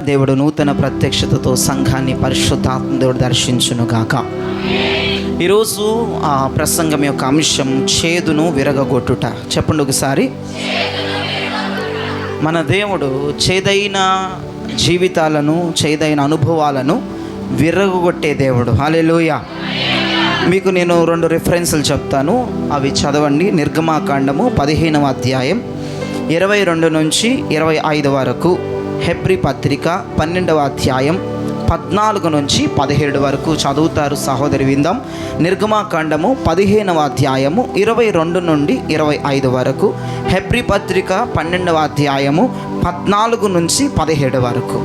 దేవుడు నూతన ప్రత్యక్షతతో సంఘాన్ని పరిశుద్ధాత్మ దేవుడు దర్శించును గాక. ఈరోజు ఆ ప్రసంగం యొక్క అంశం చేదును విరగగొట్టుట. చెప్పండి ఒకసారి. మన దేవుడు చేదైన జీవితాలను, చేదైన అనుభవాలను విరగొట్టే దేవుడు. హల్లెలూయా. మీకు నేను 2 రిఫరెన్సులు చెప్తాను, అవి చదవండి. నిర్గమాకాండము 15వ అధ్యాయం 22 నుంచి 25 వరకు, హెబ్రీ పత్రిక 12వ అధ్యాయం 14 నుంచి 17 వరకు చదువుతారు సహోదరి విందాం. నిర్గమాకాండము 15వ అధ్యాయము 22 నుండి 25 వరకు, హెబ్రీ పత్రిక 12వ అధ్యాయము 14 నుంచి 17 వరకు.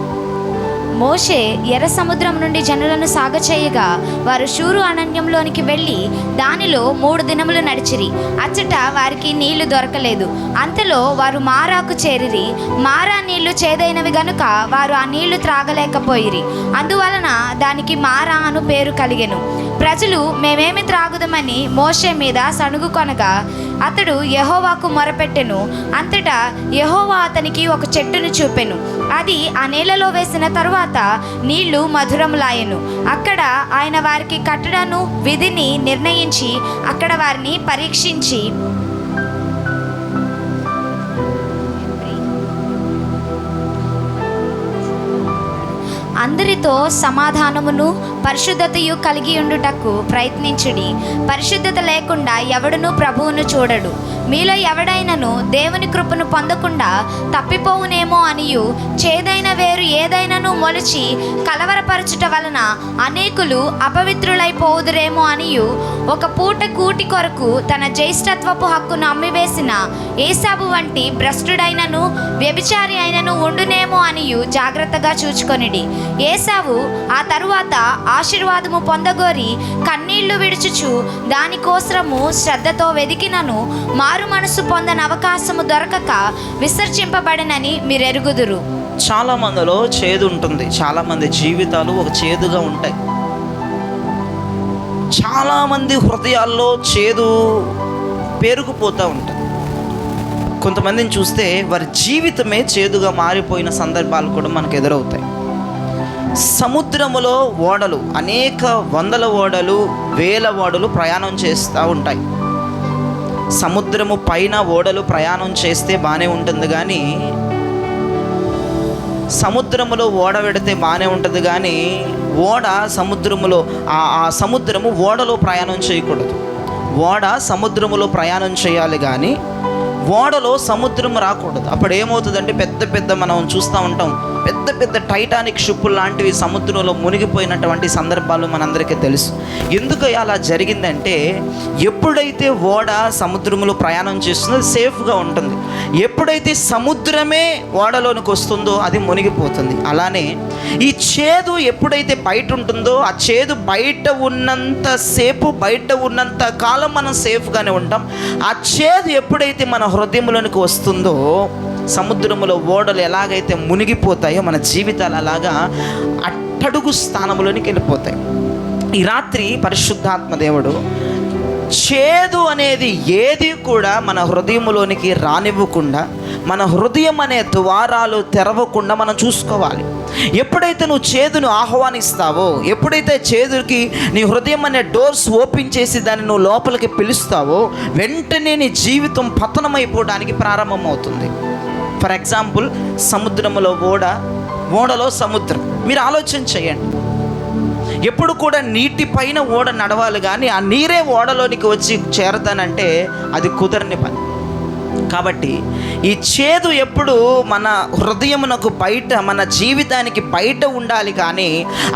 మోషే ఎర్ర సముద్రం నుండి జనులను సాగచేయగా వారు షూరు అరణ్యంలోనికి వెళ్ళి దానిలో 3 దినములు నడిచిరి. అచ్చట వారికి నీళ్లు దొరకలేదు. అంతలో వారు మారాకు చేరిరి. మారా నీళ్లు చేదైనవి గనుక వారు ఆ నీళ్లు త్రాగలేకపోయిరి. అందువలన దానికి మారా అను పేరు కలిగెను. ప్రజలు మేమేమి త్రాగుదమని మోషే మీద సణుగు కొనగా అతడు యెహోవాకు మొరపెట్టెను. అంతటా యెహోవా అతనికి ఒక చెట్టును చూపెను. అది ఆ నీళ్లలో వేసిన తరువాత నీళ్లు మధురములాయెను. అక్కడ ఆయన వారికి కట్టడను విధిని నిర్ణయించి అక్కడ వారిని పరీక్షించి అందరితో సమాధానమును పరిశుద్ధతయు కలిగి ఉండుటకు ప్రయత్నించుడి. పరిశుద్ధత లేకుండా ఎవడునూ ప్రభువును చూడడు. మీలో ఎవడైనను దేవుని కృపను పొందకుండా తప్పిపోవునేమో అనియు చేదైన వేరు ఏదైనాను మొలిచి కలవరపరచుట వలన అనేకులు అపవిత్రులైపోవుదురేమో అనియు ఒక పూట కూటి కొరకు తన జ్యేష్ఠత్వపు హక్కును అమ్మివేసిన ఏసాబు వంటి భ్రష్టుడైనను వ్యభిచారి అయినను ఉండునేమో అనియు జాగ్రత్తగా చూచుకొనిడి. ఏసావు ఆ తరువాత ఆశీర్వాదము పొందగోరి కన్నీళ్లు విడుచుచు దానికోసరము శ్రద్ధతో వెదికినను మారు మనసు పొందని అవకాశము దొరకక విసర్జింపబడినని మీరెరుగుదురు. చాలా మందిలో చేదు ఉంటుంది. చాలా మంది జీవితాలు ఒక చేదుగా ఉంటాయి. చాలా మంది హృదయాల్లో చేదు పేరుకుపోతూ ఉంటుంది. కొంతమందిని చూస్తే వారి జీవితమే చేదుగా మారిపోయిన సందర్భాలు కూడా మనకు ఎదురవుతాయి. సముద్రములో ఓడలు, అనేక వందల ఓడలు, వేల ఓడలు ప్రయాణం చేస్తూ ఉంటాయి. సముద్రము పైన ఓడలు ప్రయాణం చేస్తే బాగానే ఉంటుంది, కానీ సముద్రములో ఓడ పెడితే బాగానే ఉంటుంది, కానీ ఓడ సముద్రములో ఆ సముద్రము ఓడలో ప్రయాణం చేయకూడదు. ఓడ సముద్రములో ప్రయాణం చేయాలి, కానీ ఓడలో సముద్రం రాకూడదు. అప్పుడు ఏమవుతుందంటే పెద్ద పెద్ద మనం చూస్తూ ఉంటాం, పెద్ద పెద్ద టైటానిక్ షిప్పులు లాంటివి సముద్రంలో మునిగిపోయినటువంటి సందర్భాలు మనందరికీ తెలుసు. ఎందుకు అలా జరిగిందంటే, ఎప్పుడైతే ఓడ సముద్రంలో ప్రయాణం చేస్తుందో అది సేఫ్గా ఉంటుంది. ఎప్పుడైతే సముద్రమే ఓడలోనికి వస్తుందో అది మునిగిపోతుంది. అలానే ఈ చేదు ఎప్పుడైతే బయట ఉంటుందో, ఆ చేదు బయట ఉన్నంత సేపు, బయట ఉన్నంత కాలం మనం సేఫ్గానే ఉంటాం. ఆ చేదు ఎప్పుడైతే మన హృదయంలోనికి వస్తుందో, సముద్రములో ఓడలు ఎలాగైతే మునిగిపోతాయో మన జీవితాలు అలాగా అట్టడుగు స్థానంలోనికి వెళ్ళిపోతాయి. ఈ రాత్రి పరిశుద్ధాత్మ దేవుడు చేదు అనేది ఏది కూడా మన హృదయంలోనికి రానివ్వకుండా, మన హృదయం అనే ద్వారాలు తెరవకుండా మనం చూసుకోవాలి. ఎప్పుడైతే నువ్వు చేదును ఆహ్వానిస్తావో, ఎప్పుడైతే చేదుకి నీ హృదయం అనే డోర్స్ ఓపెన్ చేసి దాన్ని నువ్వు లోపలికి పిలుస్తావో, వెంటనే నీ జీవితం పతనమైపోవడానికి ప్రారంభమవుతుంది. ఫర్ ఎగ్జాంపుల్, సముద్రంలో ఓడలో సముద్రం. మీరు ఆలోచన చేయండి. ఎప్పుడు కూడా నీటి పైన ఓడ నడవాలి, కానీ ఆ నీరే ఓడలోనికి వచ్చి చేరతానంటే అది కుదరని పని. కాబట్టి ఈ చేదు ఎప్పుడు మన హృదయమునకు బయట, మన జీవితానికి బయట ఉండాలి, కానీ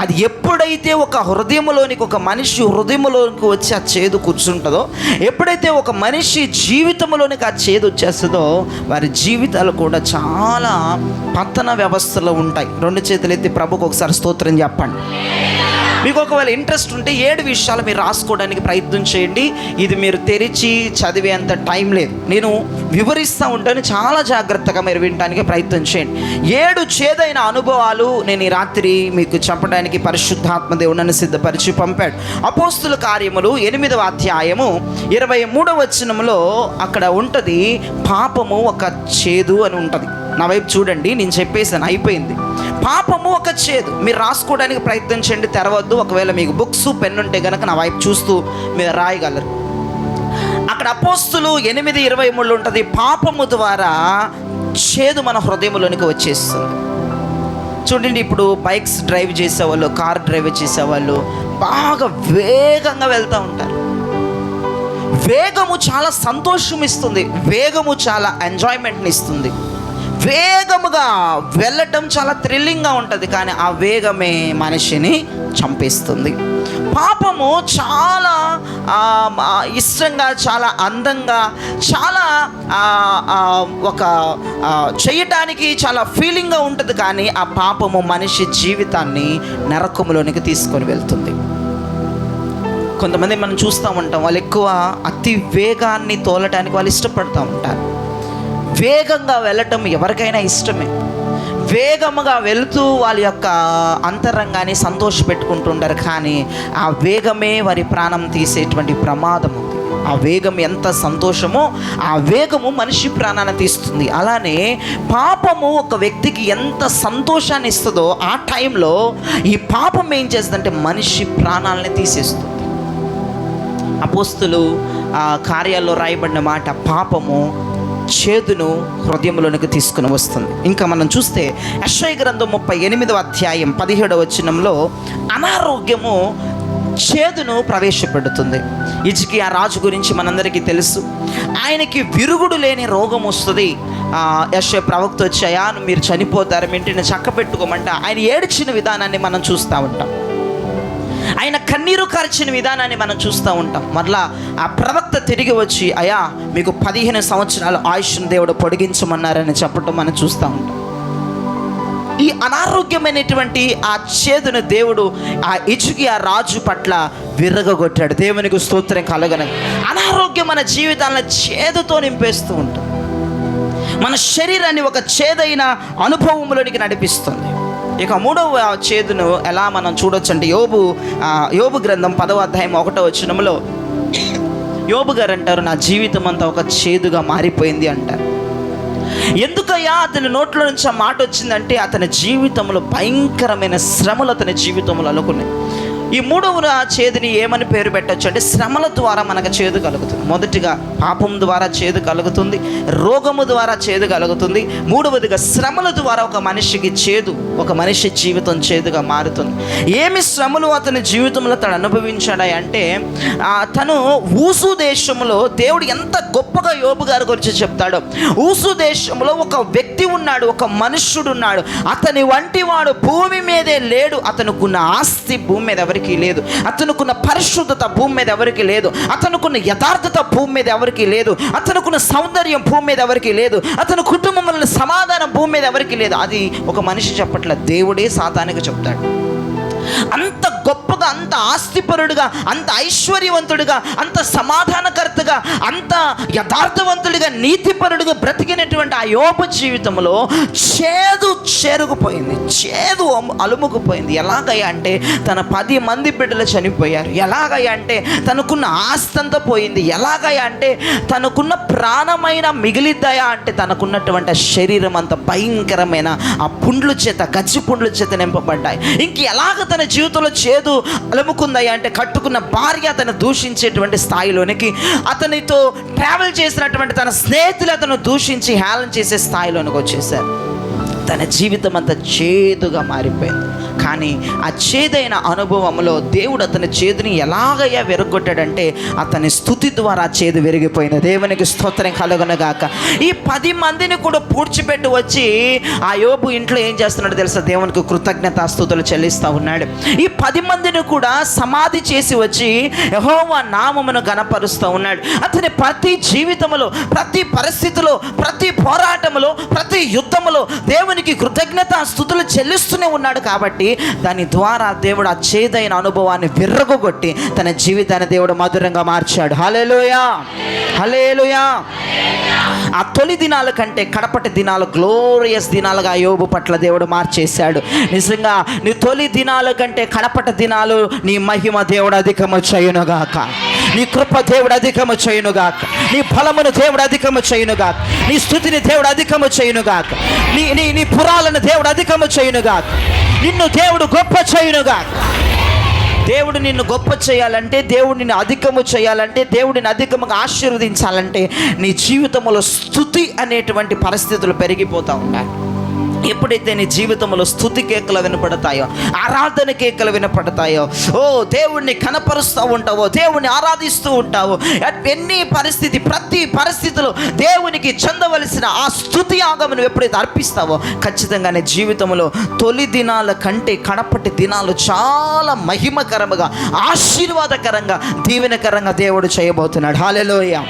అది ఎప్పుడైతే ఒక హృదయంలోనికి, ఒక మనిషి హృదయంలోనికి వచ్చి ఆ చేదు కూర్చుంటుందో, ఎప్పుడైతే ఒక మనిషి జీవితంలోనికి ఆ చేదు వచ్చేస్తుందో, వారి జీవితాలు కూడా చాలా పతన వ్యవస్థలో ఉంటాయి. 2 చేతులు ఎత్తి ప్రభుకు ఒకసారి స్తోత్రం చెప్పండి. మీకు ఒకవేళ ఇంట్రెస్ట్ ఉంటే 7 విషయాలు మీరు రాసుకోవడానికి ప్రయత్నం చేయండి. ఇది మీరు తెరిచి చదివేంత టైం లేదు, నేను వివరిస్తూ ఉంటాను, చాలా జాగ్రత్తగా మీరు వినడానికి ప్రయత్నం చేయండి. 7 చేదైన అనుభవాలు నేను ఈ రాత్రి మీకు చెప్పడానికి పరిశుద్ధాత్మ దేవుడు నన్ను సిద్ధపరిచి పంపాడు. అపోస్తుల కార్యములు 8వ అధ్యాయము 23వ వచనంలో అక్కడ ఉంటుంది, పాపము ఒక చేదు అని ఉంటుంది. నా వైపు చూడండి, నేను చెప్పేసాను, అయిపోయింది. పాపము ఒక చేదు. మీరు రాసుకోవడానికి ప్రయత్నం చేయండి, తెరవద్దు. ఒకవేళ మీకు బుక్స్ పెన్ ఉంటే కనుక నా వైపు చూస్తూ మీరు రాయగలరు. అక్కడ అపోస్తులు 8:23 ఉంటుంది, పాపము ద్వారా చేదు మన హృదయంలోనికి వచ్చేస్తుంది. చూడండి, ఇప్పుడు బైక్స్ డ్రైవ్ చేసేవాళ్ళు, కార్ డ్రైవ్ చేసేవాళ్ళు బాగా వేగంగా వెళ్తూ ఉంటారు. వేగము చాలా సంతోషం ఇస్తుంది, వేగము చాలా ఎంజాయ్మెంట్ని ఇస్తుంది. వేగముగా వెళ్ళటం చాలా థ్రిల్లింగ్గా ఉంటుంది, కానీ ఆ వేగమే మనిషిని చంపేస్తుంది. పాపము చాలా ఇష్టంగా, చాలా అందంగా, చాలా ఒక చేయటానికి చాలా ఫీలింగ్గా ఉంటుంది, కానీ ఆ పాపము మనిషి జీవితాన్ని నరకములోనికి తీసుకొని వెళ్తుంది. కొంతమంది మనం చూస్తూ ఉంటాం, వాళ్ళు ఎక్కువ అతి వేగాన్ని తోలటానికి వాళ్ళు ఇష్టపడుతూ ఉంటారు. వేగంగా వెళ్ళటం ఎవరికైనా ఇష్టమే. వేగముగా వెళుతూ వాళ్ళ యొక్క అంతరంగాన్ని సంతోషపెట్టుకుంటుంటారు, కానీ ఆ వేగమే వారి ప్రాణం తీసేటువంటి ప్రమాదం ఉంది. ఆ వేగం ఎంత సంతోషమో ఆ వేగము మనిషి ప్రాణాన్ని తీస్తుంది. అలానే పాపము ఒక వ్యక్తికి ఎంత సంతోషాన్ని ఇస్తుందో ఆ టైంలో ఈ పాపం ఏం చేస్తుందంటే మనిషి ప్రాణాలని తీసేస్తుంది. అపోస్తులు కార్యాల్లో రాయబడిన మాట, పాపము చేదును హృదయంలోనికి తీసుకుని వస్తుంది. ఇంకా మనం చూస్తే యెషయా గ్రంథం 38వ అధ్యాయం 17వ వచనంలో అనారోగ్యము చేదును ప్రవేశపెడుతుంది. హిజ్కియా రాజు గురించి మనందరికీ తెలుసు. ఆయనకి విరుగుడు లేని రోగం వస్తుంది. యెషయా ప్రవక్త వచ్చాయా, మీరు చనిపోతారు, మీ ఇంటిని చక్క పెట్టుకోమంట ఆయన ఏడ్చిన విధానాన్ని మనం చూస్తూ ఉంటాం. ఆయన కన్నీరు కార్చిన విధానాన్ని మనం చూస్తూ ఉంటాం. మరలా ఆ ప్రవక్త తిరిగి వచ్చి, అయ్యా మీకు 15 సంవత్సరాల ఆయుష్ను దేవుడు పొడిగించమన్నారని చెప్పటం మనం చూస్తూ ఉంటాం. ఈ అనారోగ్యమైనటువంటి ఆ చేదును దేవుడు ఆ హిజ్కియా రాజు పట్ల విరగొట్టాడు. దేవునికి స్తోత్రం కలగనని. అనారోగ్యం మన జీవితాలను చేదుతో నింపేస్తూ ఉంటుంది, మన శరీరాన్ని ఒక చేదైన అనుభవంలోనికి నడిపిస్తుంది. ఇక 3వ చేదును ఎలా మనం చూడొచ్చు అంటే, యోబు గ్రంథం 10వ అధ్యాయం 1వ వచనంలో యోబు గారు అంటారు, నా జీవితం అంతా ఒక చేదుగా మారిపోయింది అంటారు. ఎందుకయ్యా అతని నోట్లో నుంచి ఆ మాట వచ్చిందంటే, అతని జీవితంలో భయంకరమైన శ్రమలు అతని జీవితంలో అలుకున్నాయి. ఈ 3వ చేదుని ఏమని పేరు పెట్టచ్చు అంటే, శ్రమల ద్వారా మనకు చేదు కలుగుతుంది. మొదటిగా పాపం ద్వారా చేదు కలుగుతుంది, రోగము ద్వారా చేదు కలుగుతుంది. 3వదిగా శ్రమల ద్వారా ఒక మనిషికి చేదు, ఒక మనిషి జీవితం చేదుగా మారుతుంది. ఏమి శ్రమలు అతని జీవితంలో తను అనుభవించాడా అంటే, తను ఊసు దేశంలో దేవుడు ఎంత గొప్పగా యోబు గారి గురించి చెప్తాడో. ఊసు దేశంలో ఒక వ్యక్తి ఉన్నాడు, ఒక మనుష్యుడు ఉన్నాడు. అతని వంటి వాడు భూమి మీదే లేడు. అతనుకున్న ఆస్తి భూమి మీద ఎవరికి లేదు, అతనుకున్న పరిశుద్ధత భూమి మీద ఎవరికి లేదు, అతనుకున్న యథార్థత భూమి మీద ఎవరికి లేదు, అతనుకున్న సౌందర్యం భూమి మీద ఎవరికి లేదు, అతని కుటుంబంలో సమాధానం భూమి మీద ఎవరికి లేదు. అది ఒక మనిషి చెప్పట్ల, దేవుడే సాతానికి చెప్తాడు. అంత గొప్పగా, అంత ఆస్తిపరుడుగా, అంత ఐశ్వర్యవంతుడిగా, అంత సమాధానకర్తగా, అంత యథార్థవంతుడిగా, నీతిపరుడుగా బ్రతికినటువంటి ఆ యోబు జీవితంలో చేదు చేరుకుపోయింది, చేదు అలుముకుపోయింది. ఎలాగయ్యా అంటే, తన 10 మంది బిడ్డలు చనిపోయారు. ఎలాగయ్యా అంటే, తనకున్న ఆస్తి అంతా పోయింది. ఎలాగయ్యా అంటే, తనకున్న ప్రాణమైన మిగిలిద్దయా అంటే, తనకున్నటువంటి శరీరం అంత భయంకరమైన ఆ పుండ్ల చేత, గజ్జి పుండ్ల చేత నింపబడ్డాయి. ఇంక ఎలాగ తన జీవితంలో చేదు అలుముకుందయ్యా అంటే, కట్టుకున్న భార్య అతను దూషించేటువంటి స్థాయిలోనికి, అతనితో ట్రావెల్ చేసినటువంటి తన స్నేహితులు అతను దూషించి హేళన చేసే స్థాయిలోనికి వచ్చేసారు. తన జీవితం అంతా చేదుగా మారిపోయింది. కానీ ఆ చేదైన అనుభవంలో దేవుడు అతని చేదుని ఎలాగయ్యా విరగొట్టాడంటే, అతని స్తుతి ద్వారా చేదు విరిగిపోయింది. దేవునికి స్తోత్రం కలుగునగాక. ఈ 10 మందిని కూడా పూడ్చిపెట్టి వచ్చి ఆ యోబు ఇంట్లో ఏం చేస్తున్నాడు తెలుసా? దేవునికి కృతజ్ఞతాస్తుతులు చెల్లిస్తూ ఉన్నాడు. ఈ 10 మందిని కూడా సమాధి చేసి వచ్చి యెహోవా నామమును గణపరుస్తూ ఉన్నాడు. అతని ప్రతి జీవితంలో, ప్రతి పరిస్థితిలో, ప్రతి పోరాట పోరాటంలో, ప్రతి యుద్ధములో దేవునికి కృతజ్ఞత స్తుతులు చెల్లిస్తూనే ఉన్నాడు. కాబట్టి దాని ద్వారా దేవుడు ఆ చేదైన అనుభవాన్ని విర్రగొట్టి తన జీవితాన్ని దేవుడు మధురంగా మార్చాడు. హల్లెలూయా, హల్లెలూయా. ఆ తొలి దినాల కంటే కడపటి దినాలు గ్లోరియస్ దినాలుగా యోబు పట్ల దేవుడు మార్చేశాడు. నిజంగా నీ తొలి దినాల కంటే కడపటి దినాలు నీ మహిమ దేవుడు అధికము చేయునుగాక, నీ కృప దేవుడు అధికము చేయునుగాక, నీ ఫలమును దేవుడు అధికము చేయునుగాక, నీ స్తుతిని దేవుడు అధికము చేయునుగాక, నీ నీ నీ పురాలను దేవుడు అధికము చేయునుగాక, నిన్ను దేవుడు గొప్ప చేయునుగాక. దేవుడు నిన్ను గొప్ప చేయాలంటే, దేవుడు నిన్ను అధికము చేయాలంటే, దేవుడిని అధికముగా ఆశీర్వదించాలంటే నీ జీవితంలో స్తుతి అనేటువంటి పరిస్థితులు పెరిగిపోతూ ఉండాలి. ఎప్పుడైతే నీ జీవితంలో స్తుతి కేకలు వినపడతాయో, ఆరాధన కేకలు వినపడతాయో, ఓ దేవుణ్ణి కనపరుస్తూ ఉంటావో, దేవుణ్ణి ఆరాధిస్తూ ఉంటావో, ఎన్ని పరిస్థితి, ప్రతి పరిస్థితిలో దేవునికి చెందవలసిన ఆ స్తుతి యాగమును ఎప్పుడైతే అర్పిస్తావో, ఖచ్చితంగా నీ జీవితంలో తొలి దినాల కంటే కడపటి దినాలు చాలా మహిమకరముగా, ఆశీర్వాదకరంగా, దీవెనకరంగా దేవుడు చేయబోతున్నాడు. హల్లెలూయా.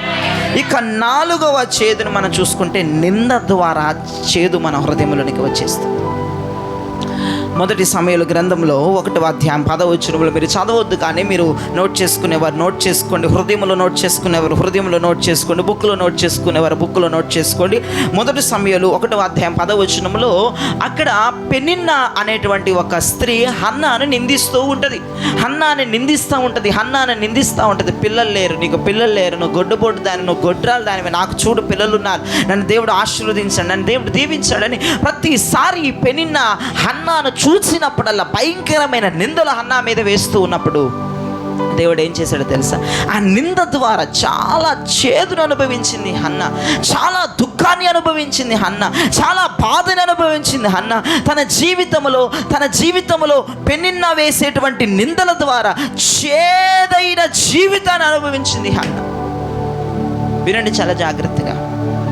ఇక 4వ చేదును మనం చూసుకుంటే, నింద ద్వారా చేదు మన హృదయంలోనికి వచ్చేస్తుంది. మొదటి సమూయేలు గ్రంథంలో 1వ అధ్యాయం 10వ వచనంలో మీరు చదవద్దు, కానీ మీరు నోట్ చేసుకునేవారు నోట్ చేసుకోండి, హృదయంలో నోట్ చేసుకునేవారు హృదయంలో నోట్ చేసుకోండి, బుక్లో నోట్ చేసుకునేవారు బుక్లో నోట్ చేసుకోండి. మొదటి సమూయేలు 1వ అధ్యాయం 10వ వచనంలో అక్కడ పెనిన్నా అనేటువంటి ఒక స్త్రీ హన్నాను నిందిస్తూ ఉంటుంది. హన్నాను నిందిస్తూ ఉంటుంది. పిల్లలు లేరు, నీకు పిల్లలు లేరు, నువ్వు గొడ్డుబోటు దాని, నువ్వు గొడ్రాలు దానివి, నాకు చూడు పిల్లలు ఉన్నారు, నన్ను దేవుడు ఆశీర్వదించాడు, నన్ను దేవుడు దీవించాడని ప్రతిసారి ఈ పెనిన్నా హన్నాను చూసినప్పుడల్లా భయంకరమైన నిందలు హన్నా మీద వేస్తూ ఉన్నప్పుడు దేవుడు ఏం చేశాడో తెలుసా? ఆ నింద ద్వారా చాలా చేదును అనుభవించింది హన్నా, చాలా దుఃఖాన్ని అనుభవించింది హన్నా, చాలా బాధను అనుభవించింది హన్నా. తన జీవితంలో పెనిన్నా వేసేటువంటి నిందల ద్వారా చేదైన జీవితాన్ని అనుభవించింది హన్నా. వినండి చాలా జాగ్రత్తగా.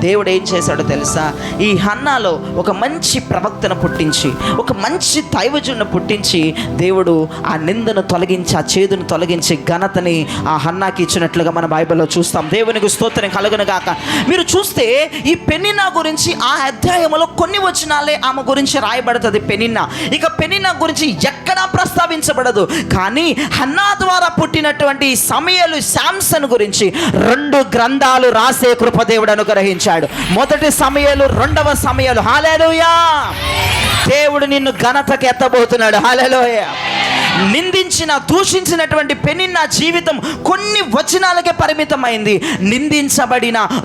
దేవుడు ఏం చేశాడో తెలుసా? ఈ హన్నాలో ఒక మంచి ప్రవక్తను పుట్టించి, ఒక మంచి దైవజుడిని పుట్టించి, దేవుడు ఆ నిందను తొలగించి, ఆ చేదును తొలగించి ఘనతని ఆ హన్నాకి ఇచ్చినట్లుగా మన బైబిల్లో చూస్తాం. దేవునికి స్తోత్రం కలుగును గాక. మీరు చూస్తే ఈ పెనిన్నా గురించి ఆ అధ్యాయంలో కొన్ని వచనాలే ఆమె గురించి రాయబడుతుంది. పెనిన్నా, ఇక పెనిన్నా గురించి ఎక్కడా ప్రస్తావించబడదు. కానీ హన్నా ద్వారా పుట్టినటువంటి సమూయేలు, శాంసన్ గురించి 2 గ్రంథాలు రాసే కృప దేవుడు అనుగ్రహించాడు. మొదటి సమూయేలు, 2వ సమూయేలు. హల్లెలూయా. దేవుడు నిన్ను ఘనతకు ఎత్తబోతున్నాడు. హల్లెలూయా. దూషించినటువంటి పెనిన్నా జీవితం కొన్ని వచనాలకే పరిమితమైంది.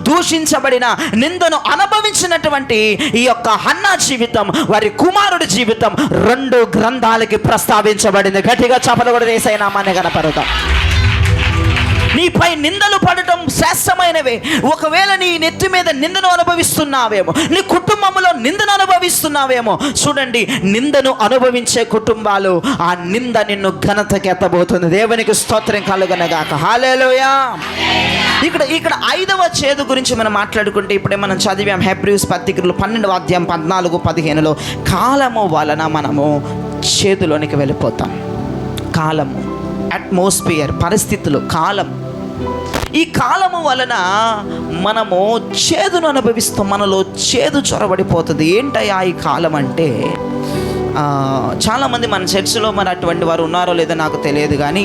దూషించబడిన నిందను అనుభవించినటువంటి ఈ యొక్క హన్నా జీవితం, వారి కుమారుడి జీవితం 2 గ్రంథాలకి ప్రస్తావించబడింది. గట్టిగా చపలు కూడా యేసయ్య నామాన్ని గణపరుద్దాం. నీపై నిందలు పడటం శ్రేష్టమైనవే. ఒకవేళ నీ నెత్తి మీద నిందను అనుభవిస్తున్నావేమో, నీ కుటుంబంలో నిందను అనుభవిస్తున్నావేమో, చూడండి, నిందను అనుభవించే కుటుంబాలు ఆ నింద నిన్ను ఘనతకి ఎత్తబోతుంది. దేవునికి స్తోత్రం కలుగునగాక. హల్లెలూయా. ఇక్కడ 5వ చేదు గురించి మనం మాట్లాడుకుంటే, ఇప్పుడే మనం చదివాం హెబ్రీస్ పత్రికలో 12వ అధ్యాయం 14-15లో, కాలము వలన మనము చేదులోనికి వెళ్ళిపోతాం. కాలము, అట్మాస్ఫియర్, పరిస్థితులు, కాలం. ఈ కాలము వలన మనము చేదును అనుభవిస్తాం, మనలో చేదు చొరబడిపోతుంది. ఏంటయ్యా ఈ కాలం అంటే, చాలామంది మన చర్చిలో మరి అటువంటి వారు ఉన్నారో లేదో నాకు తెలియదు, కానీ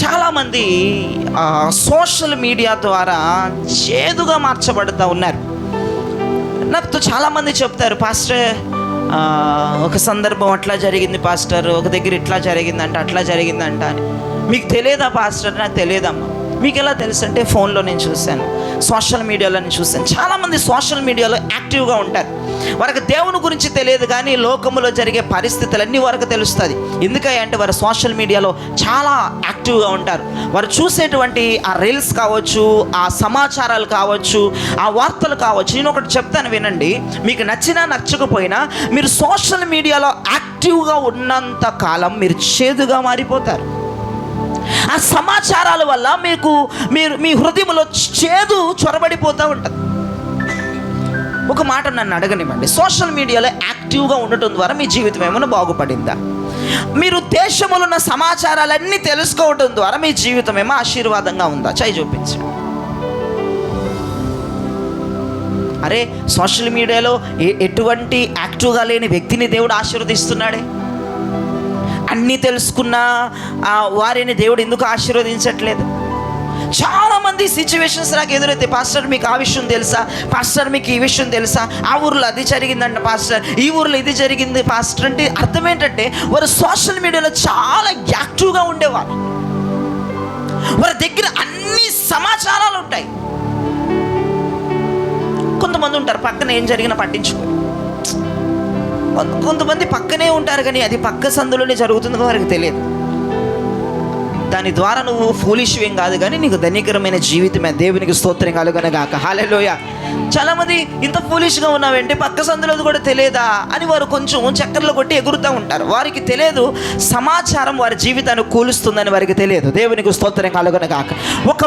చాలామంది సోషల్ మీడియా ద్వారా చేదుగా మార్చబడుతూ ఉన్నారు. నాకు చాలామంది చెప్తారు, పాస్టర్ ఒక సందర్భం అట్లా జరిగింది పాస్టర్, ఒక దగ్గర ఇట్లా జరిగిందంట, అట్లా జరిగిందంట అని. మీకు తెలియదా పాస్టర్? నాకు తెలియదమ్మా. మీకు ఎలా తెలుసు అంటే, ఫోన్లో నేను చూశాను, సోషల్ మీడియాలో నేను చూశాను. చాలామంది సోషల్ మీడియాలో యాక్టివ్గా ఉంటారు. వారికి దేవుని గురించి తెలియదు, కానీ లోకములో జరిగే పరిస్థితులన్నీ వారికి తెలుస్తుంది. ఎందుకంటే వారు సోషల్ మీడియాలో చాలా యాక్టివ్గా ఉంటారు. వారు చూసేటువంటి ఆ రీల్స్ కావచ్చు, ఆ సమాచారాలు కావచ్చు, ఆ వార్తలు కావచ్చు. నేను ఒకటి చెప్తాను వినండి, మీకు నచ్చినా నచ్చకపోయినా మీరు సోషల్ మీడియాలో యాక్టివ్గా ఉన్నంత కాలం మీరు చేదుగా మారిపోతారు. ఆ సమాచారాల వల్ల మీరు మీ హృదయంలో చేదు చొరబడిపోతూ ఉంటుంది. ఒక మాట నన్ను అడగనివ్వండి, సోషల్ మీడియాలో యాక్టివ్గా ఉండటం ద్వారా మీ జీవితం ఏమైనా బాగుపడిందా? మీరు దేశంలో ఉన్న సమాచారాలన్నీ తెలుసుకోవడం ద్వారా మీ జీవితం ఏమో ఆశీర్వాదంగా ఉందా? చేయి చూపించండి. అరే సోషల్ మీడియాలో ఎటువంటి యాక్టివ్గా లేని వ్యక్తిని దేవుడు ఆశీర్వదిస్తున్నాడే, అన్నీ తెలుసుకున్న వారిని దేవుడు ఎందుకు ఆశీర్వదించట్లేదు? చాలామంది సిచ్యువేషన్స్ నాకు ఎదురైతే, పాస్టర్ మీకు ఆ విషయం తెలుసా, పాస్టర్ మీకు ఈ విషయం తెలుసా, ఆ ఊర్లో అది జరిగిందంట పాస్టర్, ఈ ఊర్లో ఇది జరిగింది పాస్టర్. అంటే అర్థం ఏంటంటే వారు సోషల్ మీడియాలో చాలా యాక్టివ్గా ఉండేవారు, వారి దగ్గర అన్ని సమాచారాలు ఉంటాయి. కొంతమంది ఉంటారు పక్కన ఏం జరిగినా పట్టించుకోరు, కొంతమంది పక్కనే ఉంటారు కానీ అది పక్క సందులోనే జరుగుతుందో వారికి తెలియదు. దాని ద్వారా నువ్వు ఫూలిష్ ఏం కాదు, కానీ నీకు ధన్యకరమైన జీవితమే. దేవునికి స్తోత్రం కలుగునగాక. హల్లెలూయా. చాలామంది ఇంత ఫూలిష్గా ఉన్నావంటే పక్క సందులో కూడా తెలియదా అని వారు కొంచెం చక్కర్లు కొట్టి ఎగురుతూ ఉంటారు. వారికి తెలియదు సమాచారం వారి జీవితాన్ని కూలుస్తుందని వారికి తెలియదు. దేవునికి స్తోత్రం కలుగునగాక. ఒక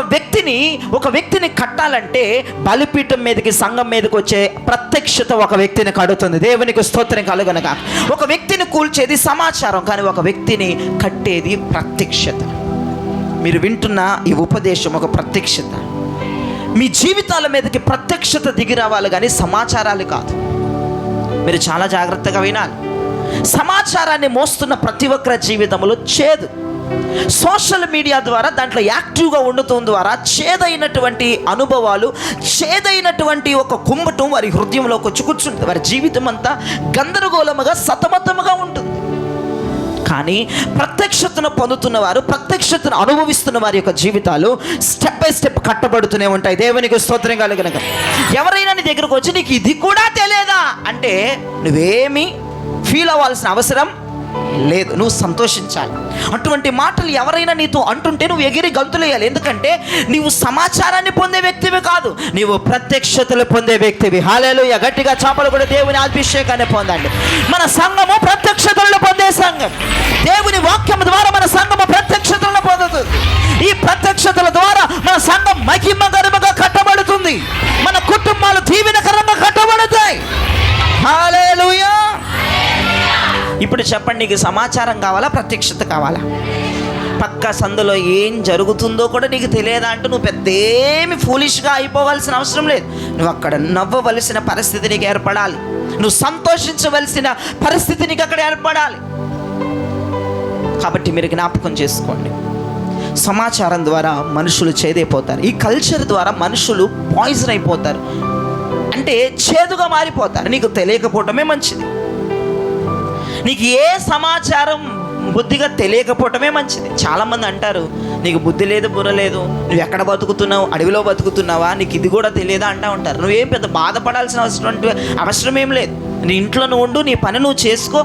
వ్యక్తిని కట్టాలంటే బలిపీఠం మీదకి, సంఘం మీదకి వచ్చే ప్రత్యక్షత ఒక వ్యక్తిని కడుతుంది. దేవునికి స్తోత్రం కలుగునగాక. ఒక వ్యక్తిని కూల్చేది సమాచారం, కానీ ఒక వ్యక్తిని కట్టేది ప్రత్యక్షత. మీరు వింటున్న ఈ ఉపదేశం ఒక ప్రత్యక్షత. మీ జీవితాల మీదకి ప్రత్యక్షత దిగి రావాలి, కానీ సమాచారాలు కాదు. మీరు చాలా జాగ్రత్తగా వినాలి. సమాచారాన్ని మోస్తున్న ప్రతి ఒక్కరి జీవితంలో చేదు, సోషల్ మీడియా ద్వారా దాంట్లో యాక్టివ్గా ఉండటం ద్వారా చేదైనటువంటి అనుభవాలు, చేదైనటువంటి ఒక కుంభటం వారి హృదయంలోకి వచ్చి కూర్చుంటుంది. వారి జీవితం అంతా గందరగోళముగా, సతమతముగా ఉంటుంది. కానీ ప్రత్యక్షతను పొందుతున్న వారు, ప్రత్యక్షతను అనుభవిస్తున్న వారి యొక్క జీవితాలు స్టెప్ బై స్టెప్ కట్టబడుతూనే ఉంటాయి. దేవునికి స్తోత్రం కలుగునగాక. ఎవరైనా నీ దగ్గరకు వచ్చి నీకు ఇది కూడా తెలియదా అంటే నువ్వేమీ ఫీల్ అవ్వాల్సిన అవసరం లేదు, నువ్వు సంతోషించాలి. అటువంటి మాటలు ఎవరైనా నీతో అంటుంటే నువ్వు ఎగిరి గంతులేయాలి. ఎందుకంటే నీవు సమాచారాన్ని పొందే వ్యక్తివి కాదు, నీవు ప్రత్యక్షతలు పొందే వ్యక్తివి. హల్లెలూయా. గట్టిగా చాపలు కూడా దేవుని అభిషేకాన్ని పొందండి. మన సంఘము ప్రత్యక్షతలను పొందే సంఘం. దేవుని వాక్యం ద్వారా మన సంఘము ప్రత్యక్షతలను పొందుతుంది. ఈ ప్రత్యక్షతల ద్వారా మన సంఘం మహిమకరంగా కట్టబడుతుంది, మన కుటుంబాలు దీవెనకరంగా కట్టబడతాయి. హల్లెలూయా. ఇప్పుడు చెప్పండి, నీకు సమాచారం కావాలా, ప్రత్యక్షత కావాలా? పక్క సందులో ఏం జరుగుతుందో కూడా నీకు తెలియదా అంటూ నువ్వు పెద్దేమి ఫూలిష్గా అయిపోవాల్సిన అవసరం లేదు. నువ్వు అక్కడ నవ్వవలసిన పరిస్థితి నీకు ఏర్పడాలి, నువ్వు సంతోషించవలసిన పరిస్థితి నీకు అక్కడ ఏర్పడాలి. కాబట్టి మీరు జ్ఞాపకం చేసుకోండి, సమాచారం ద్వారా మనుషులు చేదైపోతారు. ఈ కల్చర్ ద్వారా మనుషులు పాయిజన్ అయిపోతారు, అంటే చేదుగా మారిపోతారు. నీకు తెలియకపోవటమే మంచిది. నీకు ఏ సమాచారం బుద్ధిగా తెలియకపోవటమే మంచిది. చాలామంది అంటారు, నీకు బుద్ధి లేదు, బుర్ర లేదు, నువ్వు ఎక్కడ బతుకుతున్నావు, అడవిలో బతుకుతున్నావా, నీకు ఇది కూడా తెలియదా అంటూ ఉంటారు. నువ్వేం పెద్ద బాధపడాల్సిన అవసరం ఏం లేదు. నీ ఇంట్లో నువ్వు ఉండు, నీ పని నువ్వు చేసుకో.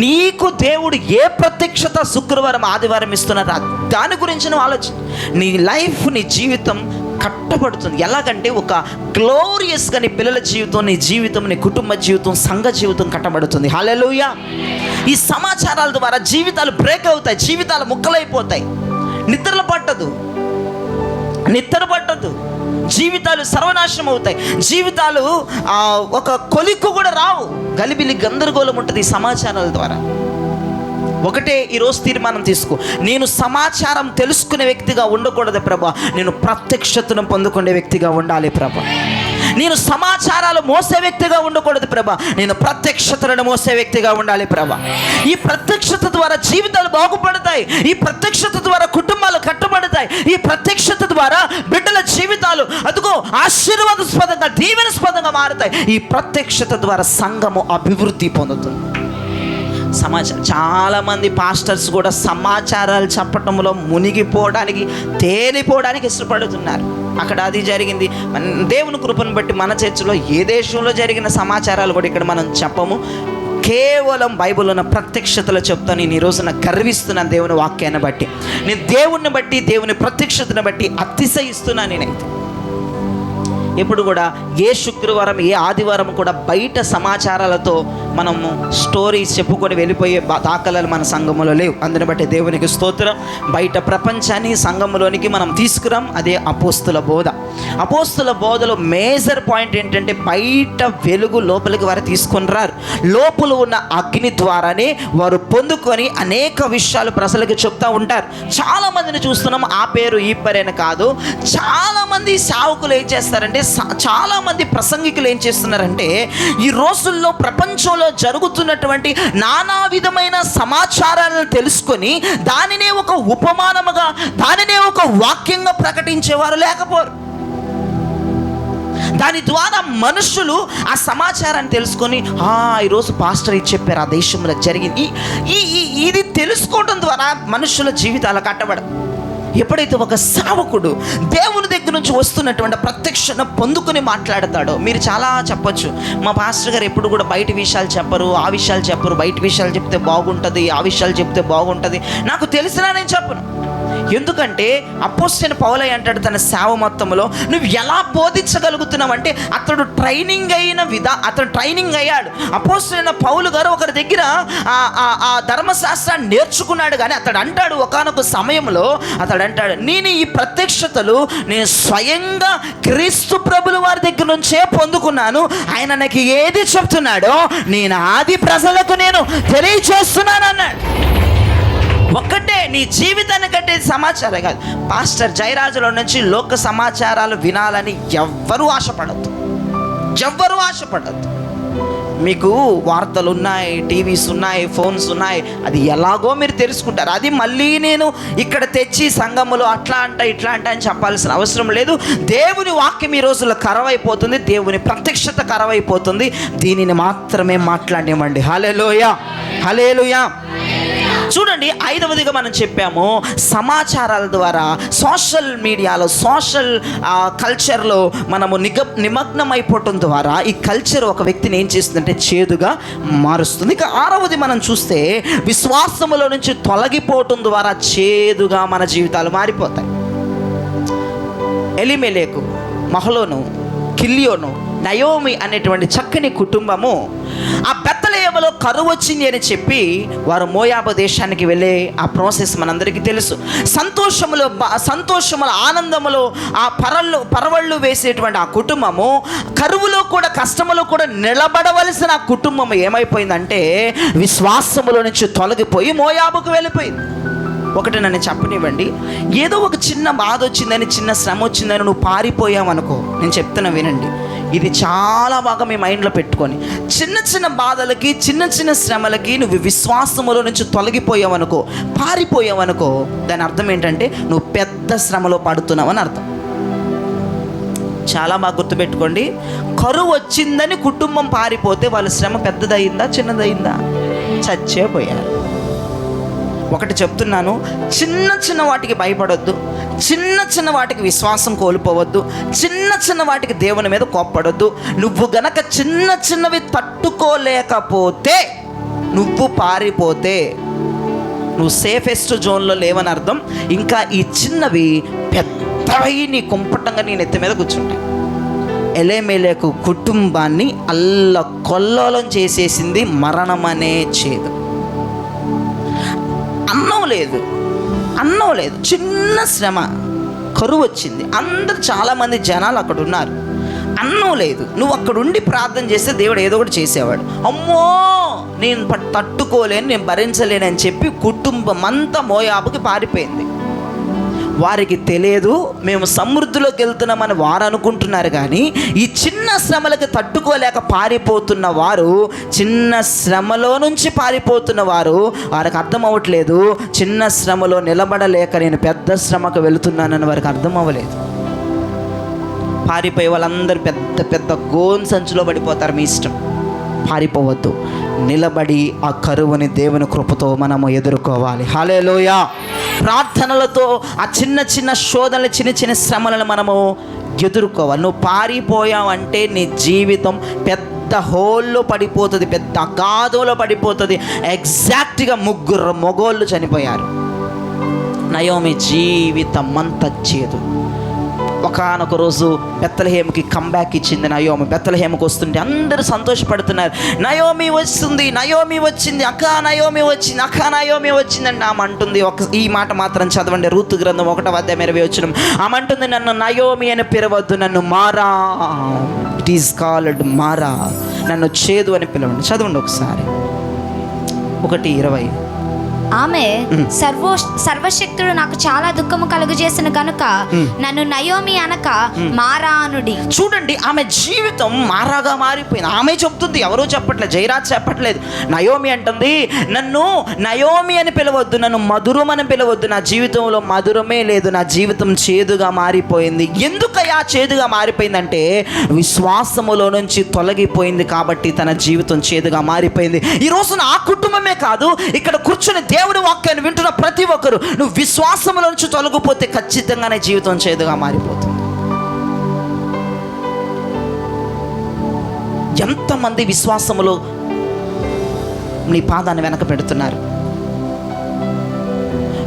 నీకు దేవుడు ఏ ప్రత్యక్షత శుక్రవారం, ఆదివారం ఇస్తున్నారా దాని గురించి నువ్వు ఆలోచన. నీ లైఫ్, నీ జీవితం కట్టబడుతుంది. ఎలాగంటే ఒక గ్లోరియస్గా నీ పిల్లల జీవితం, నీ జీవితం, నీ కుటుంబ జీవితం, సంఘ జీవితం కట్టబడుతుంది. హల్లెలూయా. ఈ సమాచారాల ద్వారా జీవితాలు బ్రేక్ అవుతాయి, జీవితాలు ముక్కలైపోతాయి, నిద్ర పట్టదు, జీవితాలు సర్వనాశనం అవుతాయి, జీవితాలు ఒక కొలిక్కు కూడా రావు, గలిబిలి గందరగోళం ఉంటుంది ఈ సమాచారాల ద్వారా. ఒకటే ఈరోజు తీర్మానం తీసుకో, నేను సమాచారం తెలుసుకునే వ్యక్తిగా ఉండకూడదు ప్రభా, నేను ప్రత్యక్షతను పొందుకునే వ్యక్తిగా ఉండాలి ప్రభా. నేను సమాచారాలు మోసే వ్యక్తిగా ఉండకూడదు ప్రభా, నేను ప్రత్యక్షతలను మోసే వ్యక్తిగా ఉండాలి ప్రభా. ఈ ప్రత్యక్షత ద్వారా జీవితాలు బాగుపడతాయి, ఈ ప్రత్యక్షత ద్వారా కుటుంబాలు కట్టబడతాయి, ఈ ప్రత్యక్షత ద్వారా బిడ్డల జీవితాలు అదుగో ఆశీర్వాదాస్పదంగా, దీవెనాస్పదంగా మారుతాయి. ఈ ప్రత్యక్షత ద్వారా సంఘము అభివృద్ధి పొందుతుంది. చాలామంది పాస్టర్స్ కూడా సమాచారాలు చెప్పటంలో మునిగిపోవడానికి, తేలిపోవడానికి ఇష్టపడుతున్నారు. అక్కడ అది జరిగింది. దేవుని కృపను బట్టి మన చర్చిలో ఏ దేశంలో జరిగిన సమాచారాలు కూడా ఇక్కడ మనం చెప్పము, కేవలం బైబిల్లో ఉన్న ప్రత్యక్షతలు చెప్తాను. నేను ఈరోజు నాకు గర్విస్తున్నాను దేవుని వాక్యాన్ని బట్టి, నేను దేవుణ్ణి బట్టి, దేవుని ప్రత్యక్షతను బట్టి అతిశయిస్తున్నాను. నేనైతే ఎప్పుడు కూడా ఏ శుక్రవారం, ఏ ఆదివారం కూడా బయట సమాచారాలతో మనము స్టోరీస్ చెప్పుకొని వెళ్ళిపోయే దాఖలాలు మన సంఘములో లేవు. అందుని బట్టి దేవునికి స్తోత్రం. బయట ప్రపంచాన్ని సంఘములోనికి మనం తీసుకురాం. అదే అపోస్తుల బోధ. అపోస్తుల బోధలో మేజర్ పాయింట్ ఏంటంటే బయట వెలుగు లోపలికి వారు తీసుకొని రారు, లోపల ఉన్న అగ్ని ద్వారానే వారు పొందుకొని అనేక విషయాలు ప్రజలకు చెప్తూ ఉంటారు. చాలామందిని చూస్తున్నాం, ఆ పేరు ఈ పేరైన కాదు, చాలామంది సేవకులు ఏం చేస్తారంటే చాలామంది ప్రసంగికులు ఏం చేస్తున్నారంటే, ఈ రోజుల్లో ప్రపంచంలో జరుగుతున్నటువంటి నానా విధమైన సమాచారాలను తెలుసుకొని దానినే ఒక ఉపమానముగా, దానినే ఒక వాక్యంగా ప్రకటించేవారు లేకపోరు. దాని ద్వారా మనుషులు ఆ సమాచారాన్ని తెలుసుకొని, ఈరోజు పాస్టర్ ఇది చెప్పారు, ఆ దేశంలో జరిగింది, ఇది తెలుసుకోవడం ద్వారా మనుషుల జీవితాలు కట్టబడదు. ఎప్పుడైతే ఒక సేవకుడు దేవుని దగ్గర నుంచి వస్తున్నటువంటి ప్రత్యక్షను పొందుకుని మాట్లాడతాడో, మీరు చాలా చెప్పొచ్చు, మా పాస్టర్ గారు ఎప్పుడు కూడా బయట విషయాలు చెప్పరు, ఆ విషయాలు చెప్పరు, బయట విషయాలు చెప్తే బాగుంటుంది, ఆ విషయాలు చెప్తే బాగుంటుంది. నాకు తెలిసినా నేను చెప్పను. ఎందుకంటే అపోస్తలుడైన పౌలు అంటాడు తన సేవ మొత్తంలో, నువ్వు ఎలా బోధించగలుగుతున్నావు అంటే, అతడు ట్రైనింగ్ అయ్యాడు. అపోస్తలుడైన పౌలు గారు ఒకరి దగ్గర ఆ ధర్మశాస్త్రాన్ని నేర్చుకున్నాడు. కానీ అతడు అంటాడు, ఒకానొక సమయంలో అతడు అంటాడు, నేను ఈ ప్రత్యక్షతలు నేను స్వయంగా క్రీస్తు ప్రభుల వారి దగ్గర నుంచే పొందుకున్నాను. ఆయన నాకు ఏది చెప్తున్నాడో నేను ఆది ప్రజలకు నేను తెలియచేస్తున్నాను అన్నాడు. ఒక్కటే, నీ జీవితాన్ని కట్టేది సమాచారం కాదు. పాస్టర్ జయరాజులో నుంచి లోక సమాచారాలు వినాలని ఎవ్వరూ ఆశపడద్దు. మీకు వార్తలు ఉన్నాయి, టీవీస్ ఉన్నాయి, ఫోన్స్ ఉన్నాయి, అది ఎలాగో మీరు తెలుసుకుంటారు. అది మళ్ళీ నేను ఇక్కడ తెచ్చి సంఘములో అట్లా అంట ఇట్లా అంట అని చెప్పాల్సిన అవసరం లేదు. దేవుని వాక్యం ఈ రోజుల్లో కరవైపోతుంది, దేవుని ప్రత్యక్షత కరవైపోతుంది. దీనిని మాత్రమే మాట్లాడనివ్వండి. హల్లెలూయా, హల్లెలూయా. చూడండి, 5వదిగా మనం చెప్పాము, సమాచారాల ద్వారా సోషల్ మీడియాలో, సోషల్ కల్చర్లో మనము నిమగ్నమైపోవటం ద్వారా ఈ కల్చర్ ఒక వ్యక్తిని ఏం చేస్తుందంటే చేదుగా మారుస్తుంది. ఇక 6వది మనం చూస్తే, విశ్వాసములో నుంచి తొలగిపోవటం ద్వారా చేదుగా మన జీవితాలు మారిపోతాయి. ఎలిమెలెకు, మహలోను, కిల్యోను, నయోమి అనేటువంటి చక్కని కుటుంబము ఆ బెత్లెహేములో కరువు వచ్చింది అని చెప్పి వారు మోయాబు దేశానికి వెళ్ళే ఆ ప్రాసెస్ మనందరికీ తెలుసు. సంతోషముల ఆనందములో ఆ పరవళ్ళు వేసేటువంటి ఆ కుటుంబము, కరువులో కూడా కష్టములో కూడా నిలబడవలసిన ఆ కుటుంబం ఏమైపోయిందంటే విశ్వాసములో నుంచి తొలగిపోయి మోయాబుకు వెళ్ళిపోయింది. ఒకటి నన్ను చెప్పనివ్వండి, ఏదో ఒక చిన్న బాధ వచ్చిందని, చిన్న శ్రమ వచ్చిందని నువ్వు పారిపోయావనుకో, నేను చెప్తున్నా వినండి, ఇది చాలా బాగా మీ మైండ్లో పెట్టుకొని, చిన్న చిన్న బాధలకి, చిన్న చిన్న శ్రమలకి నువ్వు విశ్వాసములో నుంచి తొలగిపోయావనుకో, పారిపోయావనుకో, దాని అర్థం ఏంటంటే నువ్వు పెద్ద శ్రమలో పడుతున్నావు అని అర్థం. చాలా బాగా గుర్తుపెట్టుకోండి, కరువు వచ్చిందని కుటుంబం పారిపోతే వాళ్ళ శ్రమ పెద్దదయిందా చిన్నదయిందా? చచ్చేపోయారు. ఒకటి చెప్తున్నాను, చిన్న చిన్న వాటికి భయపడొద్దు, చిన్న చిన్న వాటికి విశ్వాసం కోల్పోవద్దు, చిన్న చిన్న వాటికి దేవుని మీద కోప్పడొద్దు. నువ్వు గనక చిన్న చిన్నవి తట్టుకోలేకపోతే, నువ్వు పారిపోతే నువ్వు సేఫెస్ట్ జోన్లో లేవని అర్థం. ఇంకా ఈ చిన్నవి పెద్దవి నీ కుంపటంగా నీ నెత్తి మీద కూర్చుంటాయి. ఎలీమెలెకు కుటుంబాన్ని అల్లకొల్లోలం చేసేసింది మరణం అనే చేదు. అన్నం లేదు, చిన్న శ్రమ, కరువు వచ్చింది, అందరు చాలామంది జనాలు అక్కడ ఉన్నారు, అన్నం లేదు. నువ్వు అక్కడ ఉండి ప్రార్థన చేస్తే దేవుడు ఏదో ఒకటి చేసేవాడు. అమ్మో నేను తట్టుకోలేను, నేను భరించలేనని చెప్పి కుటుంబం అంతా మోయాబుకి పారిపోయింది. వారికి తెలియదు మేము సమృద్ధిలోకి వెళ్తున్నామని వారు అనుకుంటున్నారు. కానీ ఈ చిన్న శ్రమలకు తట్టుకోలేక పారిపోతున్న వారు, చిన్న శ్రమలో నుంచి పారిపోతున్న వారు, వారికి అర్థం అవ్వట్లేదు, చిన్న శ్రమలో నిలబడలేక నేను పెద్ద శ్రమకు వెళుతున్నానని వారికి అర్థం అవ్వలేదు. పారిపోయే వాళ్ళందరూ పెద్ద పెద్ద గోన్ సంచులో పడిపోతారు. మీ ఇష్టం, పారిపోవద్దు, నిలబడి ఆ కరువుని దేవుని కృపతో మనము ఎదుర్కోవాలి. హల్లెలూయా. ప్రార్థనలతో ఆ చిన్న చిన్న శోధనలు, చిన్న చిన్న శ్రమలను మనము ఎదుర్కోవాలి. నువ్వు పారిపోయావంటే నీ జీవితం పెద్ద హోల్లో పడిపోతుంది, పెద్ద అగాధంలో పడిపోతుంది. ఎగ్జాక్ట్గా 3 మగోళ్ళు చనిపోయారు. నయోమి జీవితం అంతా చేదు. ఒకానొక రోజు బెత్లెహేముకి కంబ్యాక్ ఇచ్చింది నయోమి. బెత్లెహేముకి వస్తుంటే అందరూ సంతోషపడుతున్నారు. నయోమి వస్తుంది, నయోమి వచ్చింది, అక్క నయోమి వచ్చింది, అక్క నయోమి వచ్చిందండి. ఆమె అంటుంది, ఈ మాట మాత్రం చదవండి, రూతు గ్రంథం 1:20. ఆమె అంటుంది, నన్ను నయోమి అని పిలవద్దు, నన్ను మారా, ఇట్ ఈస్ కాల్డ్ మారా, నన్ను చేదు అని పిలవండి. చదవండి ఒకసారి, 1:20. ఆమె సర్వశక్తుడు నాకు చాలా దుఃఖము కలుగజేసిన కనుక నన్ను నయోమి అనక మారా అనుడి. చూడండి, ఆమె జీవితం మారాగా మారిపోయింది. ఆమె చెప్తుంది, ఎవరో చెప్పట్లేదు, జయరాజ్ చెప్పట్లేదు. నయోమి అంటుంది, నన్ను నయోమి అని పిలవద్దు, నన్ను మధురం అని పిలవద్దు, నా జీవితంలో మధురమే లేదు, నా జీవితం చేదుగా మారిపోయింది. ఎందుకయ్యా చేదుగా మారిపోయిందంటే విశ్వాసములో నుంచి తొలగిపోయింది కాబట్టి తన జీవితం చేదుగా మారిపోయింది. ఈ రోజున ఆ కుటుంబమే కాదు, ఇక్కడ కూర్చుని దేవుని వాక్యాన్ని వింటున్న ప్రతి ఒక్కరు, నువ్వు విశ్వాసములో నుంచి తొలగిపోతే ఖచ్చితంగానే జీవితం చేదుగా మారిపోతుంది. ఎంతమంది విశ్వాసములో నీ పాదాన్ని వెనక పెడుతున్నారు?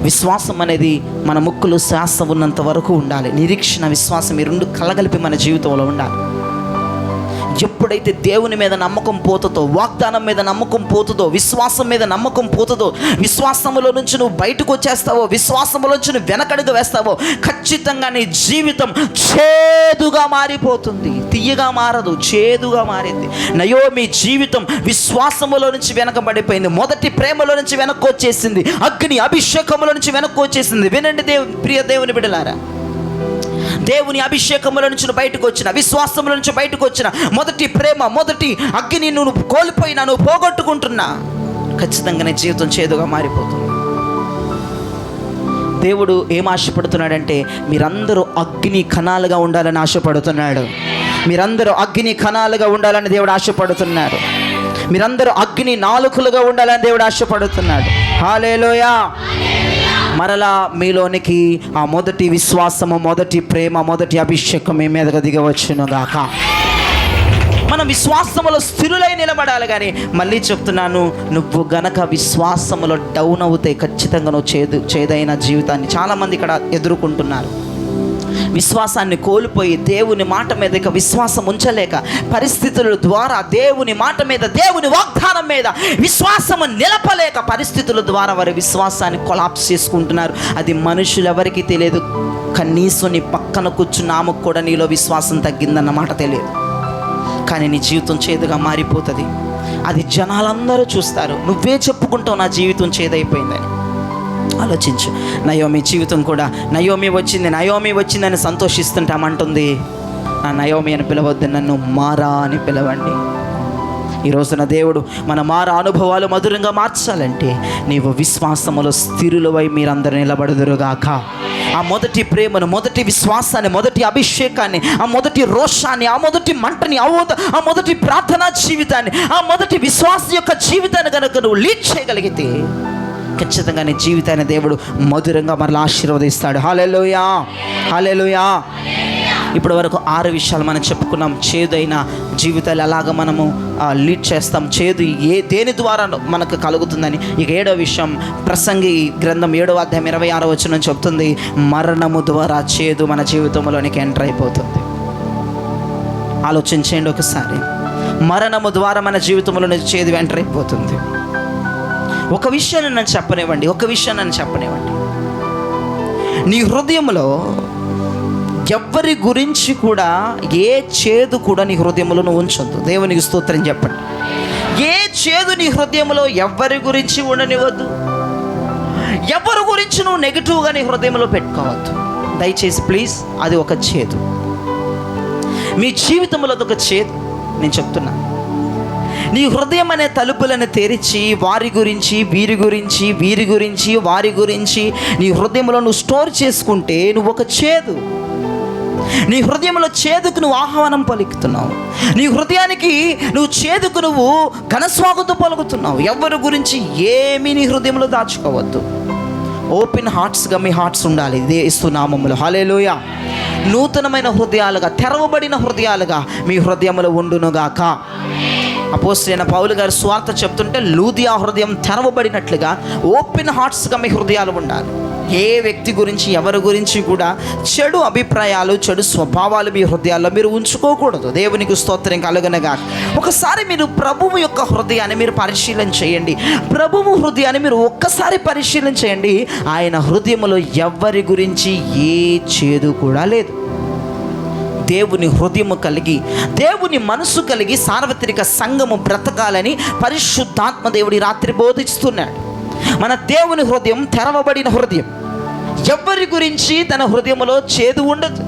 విశ్వాసం అనేది మన ముక్కులు శ్వాస ఉన్నంత వరకు ఉండాలి. నిరీక్షణ, విశ్వాసం ఈ రెండు కలగలిపి మన జీవితంలో ఉండాలి. ఎప్పుడైతే దేవుని మీద నమ్మకం పోతుందో, వాగ్దానం మీద నమ్మకం పోతుందో, విశ్వాసం మీద నమ్మకం పోతుందో, విశ్వాసములో నుంచి నువ్వు బయటకు వచ్చేస్తావో, విశ్వాసములో నుంచి నువ్వు వెనకడుగు వేస్తావో, ఖచ్చితంగా నీ జీవితం చేదుగా మారిపోతుంది. తీయగా మారదు, చేదుగా మారింది. నయోమి జీవితం విశ్వాసములో నుంచి వెనకబడిపోయింది. మొదటి ప్రేమలో నుంచి వెనక్కి వచ్చేసింది. అగ్ని అభిషేకములో నుంచి వెనక్కి వచ్చేసింది. వినండి ప్రియ దేవుని బిడ్డలారా, దేవుని అభిషేకముల నుంచి బయటకు వచ్చిన, విశ్వాసముల నుంచి బయటకు వచ్చిన, మొదటి ప్రేమ, మొదటి అగ్ని నువ్వు కోల్పోయినా, నువ్వు పోగొట్టుకుంటున్నా, ఖచ్చితంగానే జీవితం చేదుగా మారిపోతుంది. దేవుడు ఏం ఆశపడుతున్నాడంటే మీరందరూ అగ్ని కణాలుగా ఉండాలని ఆశపడుతున్నాడు. మీరందరూ అగ్ని కణాలుగా ఉండాలని దేవుడు ఆశపడుతున్నాడు. మీరందరూ అగ్ని నాలుకలుగా ఉండాలని దేవుడు ఆశపడుతున్నాడు. హల్లెలూయా. మరలా మీలోనికి ఆ మొదటి విశ్వాసము, మొదటి ప్రేమ, మొదటి అభిషేకం మీ మీదగా దిగవచ్చును గాక. మనం విశ్వాసములో స్థిరులై నిలబడాలి. కానీ మళ్ళీ చెప్తున్నాను, నువ్వు గనక విశ్వాసములో డౌన్ అవుతే ఖచ్చితంగా నువ్వు చేదైన జీవితాన్ని చాలామంది ఇక్కడ ఎదుర్కొంటున్నారు. విశ్వాసాన్ని కోల్పోయి దేవుని మాట మీద ఇక విశ్వాసం ఉంచలేక, పరిస్థితుల ద్వారా దేవుని మాట మీద, దేవుని వాగ్దానం మీద విశ్వాసము నిలపలేక, పరిస్థితుల ద్వారా వారి విశ్వాసాన్ని కొలాప్స్ చేసుకుంటున్నారు. అది మనుషులు ఎవరికి తెలియదు. కనీసం నీ పక్కన కూర్చున్న ఆమెకు కూడా నీలో విశ్వాసం తగ్గిందన్నమాట తెలియదు. కానీ నీ జీవితం చేదుగా మారిపోతుంది. అది జనాలందరూ చూస్తారు. నువ్వే చెప్పుకుంటావు నా జీవితం చేదైపోయిందని. ఆలోచించు. నయోమి జీవితం కూడా, నయోమి వచ్చిందని సంతోషిస్తుంటామంటుంది. నా నయోమి అని పిలవద్దు, నన్ను మారా అని పిలవండి. ఈ రోజున దేవుడు మన మారా అనుభవాలు మధురంగా మార్చాలంటే నీవు విశ్వాసములో స్థిరులవై మీరందరూ నిలబడుదురుగాక. ఆ మొదటి ప్రేమను, మొదటి విశ్వాసాన్ని, మొదటి అభిషేకాన్ని, ఆ మొదటి రోషాన్ని, ఆ మొదటి మంటని, ఆ మొదటి ప్రార్థనా జీవితాన్ని, ఆ మొదటి విశ్వాస యొక్క జీవితాన్ని కనుక నువ్వు లీడ్ చేయగలిగితే ఖచ్చితంగా నీ జీవితాన్ని దేవుడు మధురంగా మరలా ఆశీర్వదిస్తాడు. హల్లెలూయా, హల్లెలూయా. ఇప్పటి వరకు 6 విషయాలు మనం చెప్పుకున్నాం. చేదైన జీవితాలు ఎలాగ మనము లీడ్ చేస్తాం, చేదు దేని ద్వారా మనకు కలుగుతుందని. ఇక 7వ విషయం, ప్రసంగి గ్రంథం 7వ అధ్యాయం 26వ వచనం చెప్తుంది, మరణము ద్వారా చేదు మన జీవితంలోనికి ఎంటర్ అయిపోతుంది. ఆలోచించండి ఒకసారి, మరణము ద్వారా మన జీవితంలో చేదు ఎంటర్ అయిపోతుంది. ఒక విషయాన్ని నన్ను చెప్పనివ్వండి. నీ హృదయంలో ఎవ్వరి గురించి కూడా ఏ చేదు కూడా నీ హృదయంలో నువ్వు ఉంచొద్దు. దేవునికి స్తోత్రం చెప్పండి. ఏ చేదు నీ హృదయంలో ఎవ్వరి గురించి ఉండనివ్వద్దు. ఎవరి గురించి నువ్వు నెగిటివ్గా నీ హృదయంలో పెట్టుకోవద్దు దయచేసి, ప్లీజ్. అది ఒక చేదు, మీ జీవితంలో అదొక చేదు. నేను చెప్తున్నా, నీ హృదయం అనే తలుపులను తెరిచి వారి గురించి, వీరి గురించి, వీరి గురించి, వారి గురించి నీ హృదయంలో నువ్వు స్టోర్ చేసుకుంటే నువ్వు ఒక చేదు. నీ హృదయంలో చేదుకు నువ్వు ఆహ్వానం పలుకుతున్నావు. నీ హృదయానికి నువ్వు చేదుకు నువ్వు ఘనస్వాగతం పలుకుతున్నావు. ఎవరి గురించి ఏమీ నీ హృదయంలో దాచుకోవద్దు. ఓపెన్ హార్ట్స్గా మీ హార్ట్స్ ఉండాలి. యేసు నామములో హల్లెలూయా. నూతనమైన హృదయాలుగా, తెరవబడిన హృదయాలుగా మీ హృదయములో ఉండునుగాక. అపోస్తలుడైన పౌలు గారు స్వార్థ చెప్తుంటే, లూదియా హృదయం తెరవబడినట్లుగా ఓపెన్ హార్ట్స్గా మీ హృదయాలు ఉండాలి. ఏ వ్యక్తి గురించి, ఎవరి గురించి కూడా చెడు అభిప్రాయాలు, చెడు స్వభావాలు మీ హృదయాల్లో మీరు ఉంచుకోకూడదు. దేవునికి స్తోత్రం కలుగునగా. ఒకసారి మీరు ప్రభువు యొక్క హృదయాన్ని మీరు పరిశీలన చేయండి. ప్రభువు హృదయాన్ని మీరు ఒక్కసారి పరిశీలన చేయండి. ఆయన హృదయంలో ఎవరి గురించి ఏ చేదు కూడా లేదు. దేవుని హృదయము కలిగి, దేవుని మనసు కలిగి సార్వత్రిక సంఘము బ్రతకాలని పరిశుద్ధాత్మ దేవుడి రాత్రి బోధిస్తున్నాడు. మన దేవుని హృదయం తెరవబడిన హృదయం. ఎవరి గురించి తన హృదయంలో చేదు ఉండదు.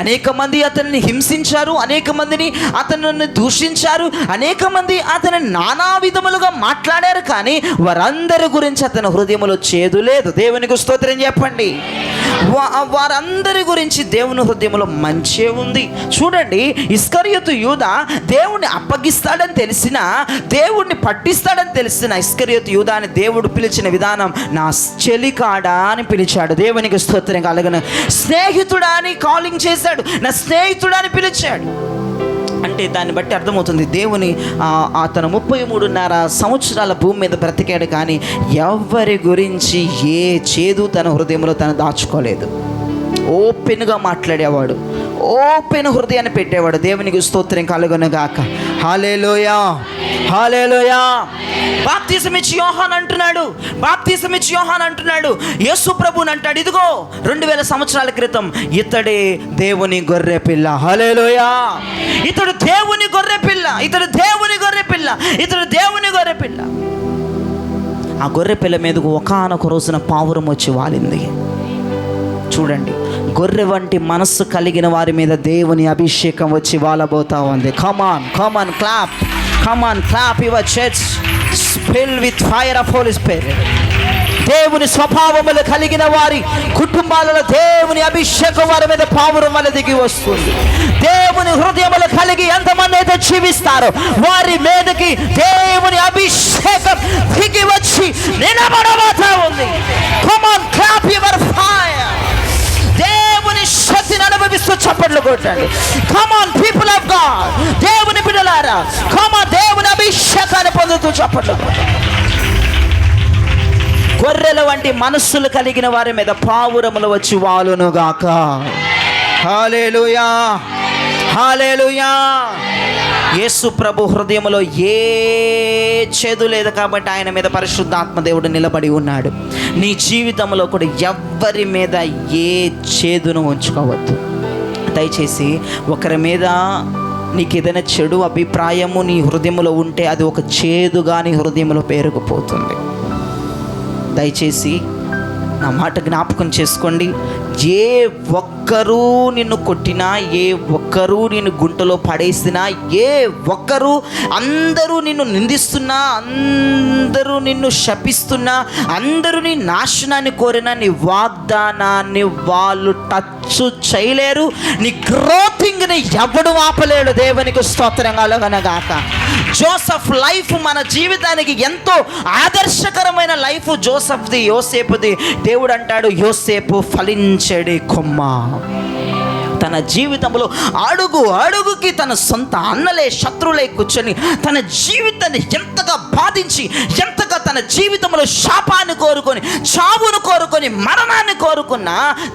అనేక మంది అతన్ని హింసించారు, అనేక మందిని అతనిని దూషించారు, అనేక మంది అతని నానా విధములుగా మాట్లాడారు, కానీ వారందరి గురించి అతని హృదయంలో చేదు లేదు. దేవునికి స్తోత్రం చెప్పండి. వారందరి గురించి దేవుని హృదయంలో మంచే ఉంది. చూడండి, ఇస్కరియోతు యూదా దేవుణ్ణి అప్పగిస్తాడని తెలిసిన, దేవుణ్ణి పట్టిస్తాడని తెలిసిన ఇస్కరియోతు యూదాని దేవుడు పిలిచిన విధానం నా చెలికాడా అని పిలిచాడు. దేవునికి స్తోత్రం కలుగును. స్నేహితుడా అని కాలింగ్ చేశాడు, నా స్నేహితుడా అని పిలిచాడు. అంటే దాన్ని బట్టి అర్థమవుతుంది దేవుని అతను 33.5 సంవత్సరాల భూమి మీద బ్రతికాడు, కానీ ఎవరి గురించి ఏ చేదు తన హృదయంలో తను దాచుకోలేదు. ఓపెన్గా మాట్లాడేవాడు, ఓపెన్ హృదయాన్ని పెట్టేవాడు. దేవునికి స్తోత్రం కలుగునుగాక. హల్లెలూయా, హల్లెలూయా. బాప్తిసం ఇచ్చి యోహాన్ అంటున్నాడు, బాప్తిసం ఇచ్చి యోహాన్ అంటున్నాడు, యేసు ప్రభుని అంటాడు, ఇదిగో 2000 సంవత్సరాల క్రితం ఇతడే దేవుని గొర్రె పిల్ల. హల్లెలూయా. ఇతడు దేవుని గొర్రె పిల్ల, ఇతడు దేవుని గొర్రె పిల్ల, ఇతడు దేవుని గొర్రె పిల్ల. ఆ గొర్రె పిల్ల మీదకు ఒకానొక రోజున పావురం వచ్చి వాలింది. చూడండి, గొర్రె వంటి మనస్సు కలిగిన వారి మీద దేవుని అభిషేకం వచ్చి వాలబోతా ఉంది. Come on come on clap, come on clap your church fill with fire of holy spirit. దేవుని స్వభావములు కలిగిన వారి కుటుంబాలలో దేవుని అభిషేకం వారి మీద పావురం వల్ల దిగి వస్తుంది. దేవుని హృదయములు కలిగి ఎంతమంది అయితే జీవిస్తారో వారి మీదకి దేవుని అభిషేకం దిగి వచ్చి నిలబడబోతా ఉంది. కమాన్ క్లాప్ యువర్ ఫైర్. దేవుని శక్తిని అనుభవిస్తూ చప్పట్లు కొట్టండి. కమాన్ పీపుల్ ఆఫ్ గాడ్, దేవుని బిడ్డలారా, కమాన్ దేవుని అభిషేకాన్ని పొందుతూ చప్పట్లు కొట్టండి. గొర్రెల వంటి మనస్సులు కలిగిన వారి మీద పావురములు వచ్చి వాలునుగాక. హల్లెలూయా, హల్లెలూయా. యేసు ప్రభు హృదయంలో ఏ చేదు లేదు కాబట్టి ఆయన మీద పరిశుద్ధాత్మ దేవుడు నిలబడి ఉన్నాడు. నీ జీవితంలో కూడా ఎవ్వరి మీద ఏ చేదును ఉంచుకోవద్దు. దయచేసి ఒకరి మీద నీకు ఏదైనా చెడు అభిప్రాయము నీ హృదయంలో ఉంటే అది ఒక చేదుగా నీ హృదయంలో పేరుకుపోతుంది. దయచేసి నా మాట జ్ఞాపకం చేసుకోండి. ఏ ఒక్కరూ నిన్ను కొట్టినా, ఏ ఒక్కరూ నిన్ను గుంటలో పడేసినా, ఏ ఒక్కరూ అందరూ నిన్ను నిందిస్తున్నా, అందరూ నిన్ను శపిస్తున్నా, అందరూ నీ నాశనాన్ని కోరినా నీ వాగ్దానాన్ని వాళ్ళు టచ్ చేయలేరు. నీ గ్రోతింగ్ని ఎవడు ఆపలేడు. దేవునికి స్తోత్రం కలుగునుగాక. జోసెఫ్ లైఫ్ మన జీవితానికి ఎంతో ఆదర్శకరమైన లైఫ్ జోసెఫ్ది, యోసేపుది. దేవుడు అంటాడు, యోసేపు ఫలించడి కొమ్మ. తన జీవితంలో అడుగు అడుగుకి తన సొంత అన్నలే శత్రువులై కూర్చొని తన జీవితాన్ని ఎంతగా బాధించి, ఎంతగా తన జీవితంలో శాపాన్ని కోరుకొని, చావును కోరుకొని, మరణాన్ని కోరుకున్న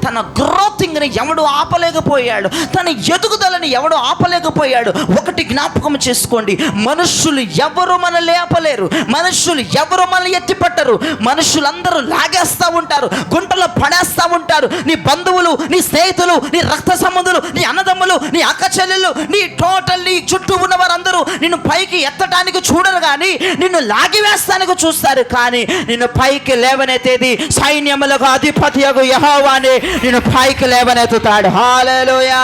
తన గ్రోతింగ్ని ఎవడు ఆపలేకపోయాడు, తన ఎదుగుదలని ఎవడు ఆపలేకపోయాడు. ఒకటి జ్ఞాపకం చేసుకోండి, మనుషులు ఎవరు మనల్ని ఆపలేరు, మనుషులు ఎవరు మనల్ని ఎత్తిపట్టరు. మనుషులందరూ లాగేస్తూ ఉంటారు, గుంటలో పడేస్తూ ఉంటారు. నీ బంధువులు, నీ స్నేహితులు, నీ రక్త సంబంధులు, నీ అన్నదమ్ములు, నీ అక్క చెల్లెళ్ళు, నీ టోటల్ నీ చుట్టూ ఉన్న వారందరూ నిన్ను పైకి ఎత్తడానికి చూడరు, కానీ నిన్ను లాగివేస్తానికి చూస్తారు. కానీ నిన్ను పైకి లేవనెత్తేది సైన్యములకు అధిపతియగు యెహోవానే నిన్ను పైకి లేవనెత్తుతాడు. హల్లెలూయా,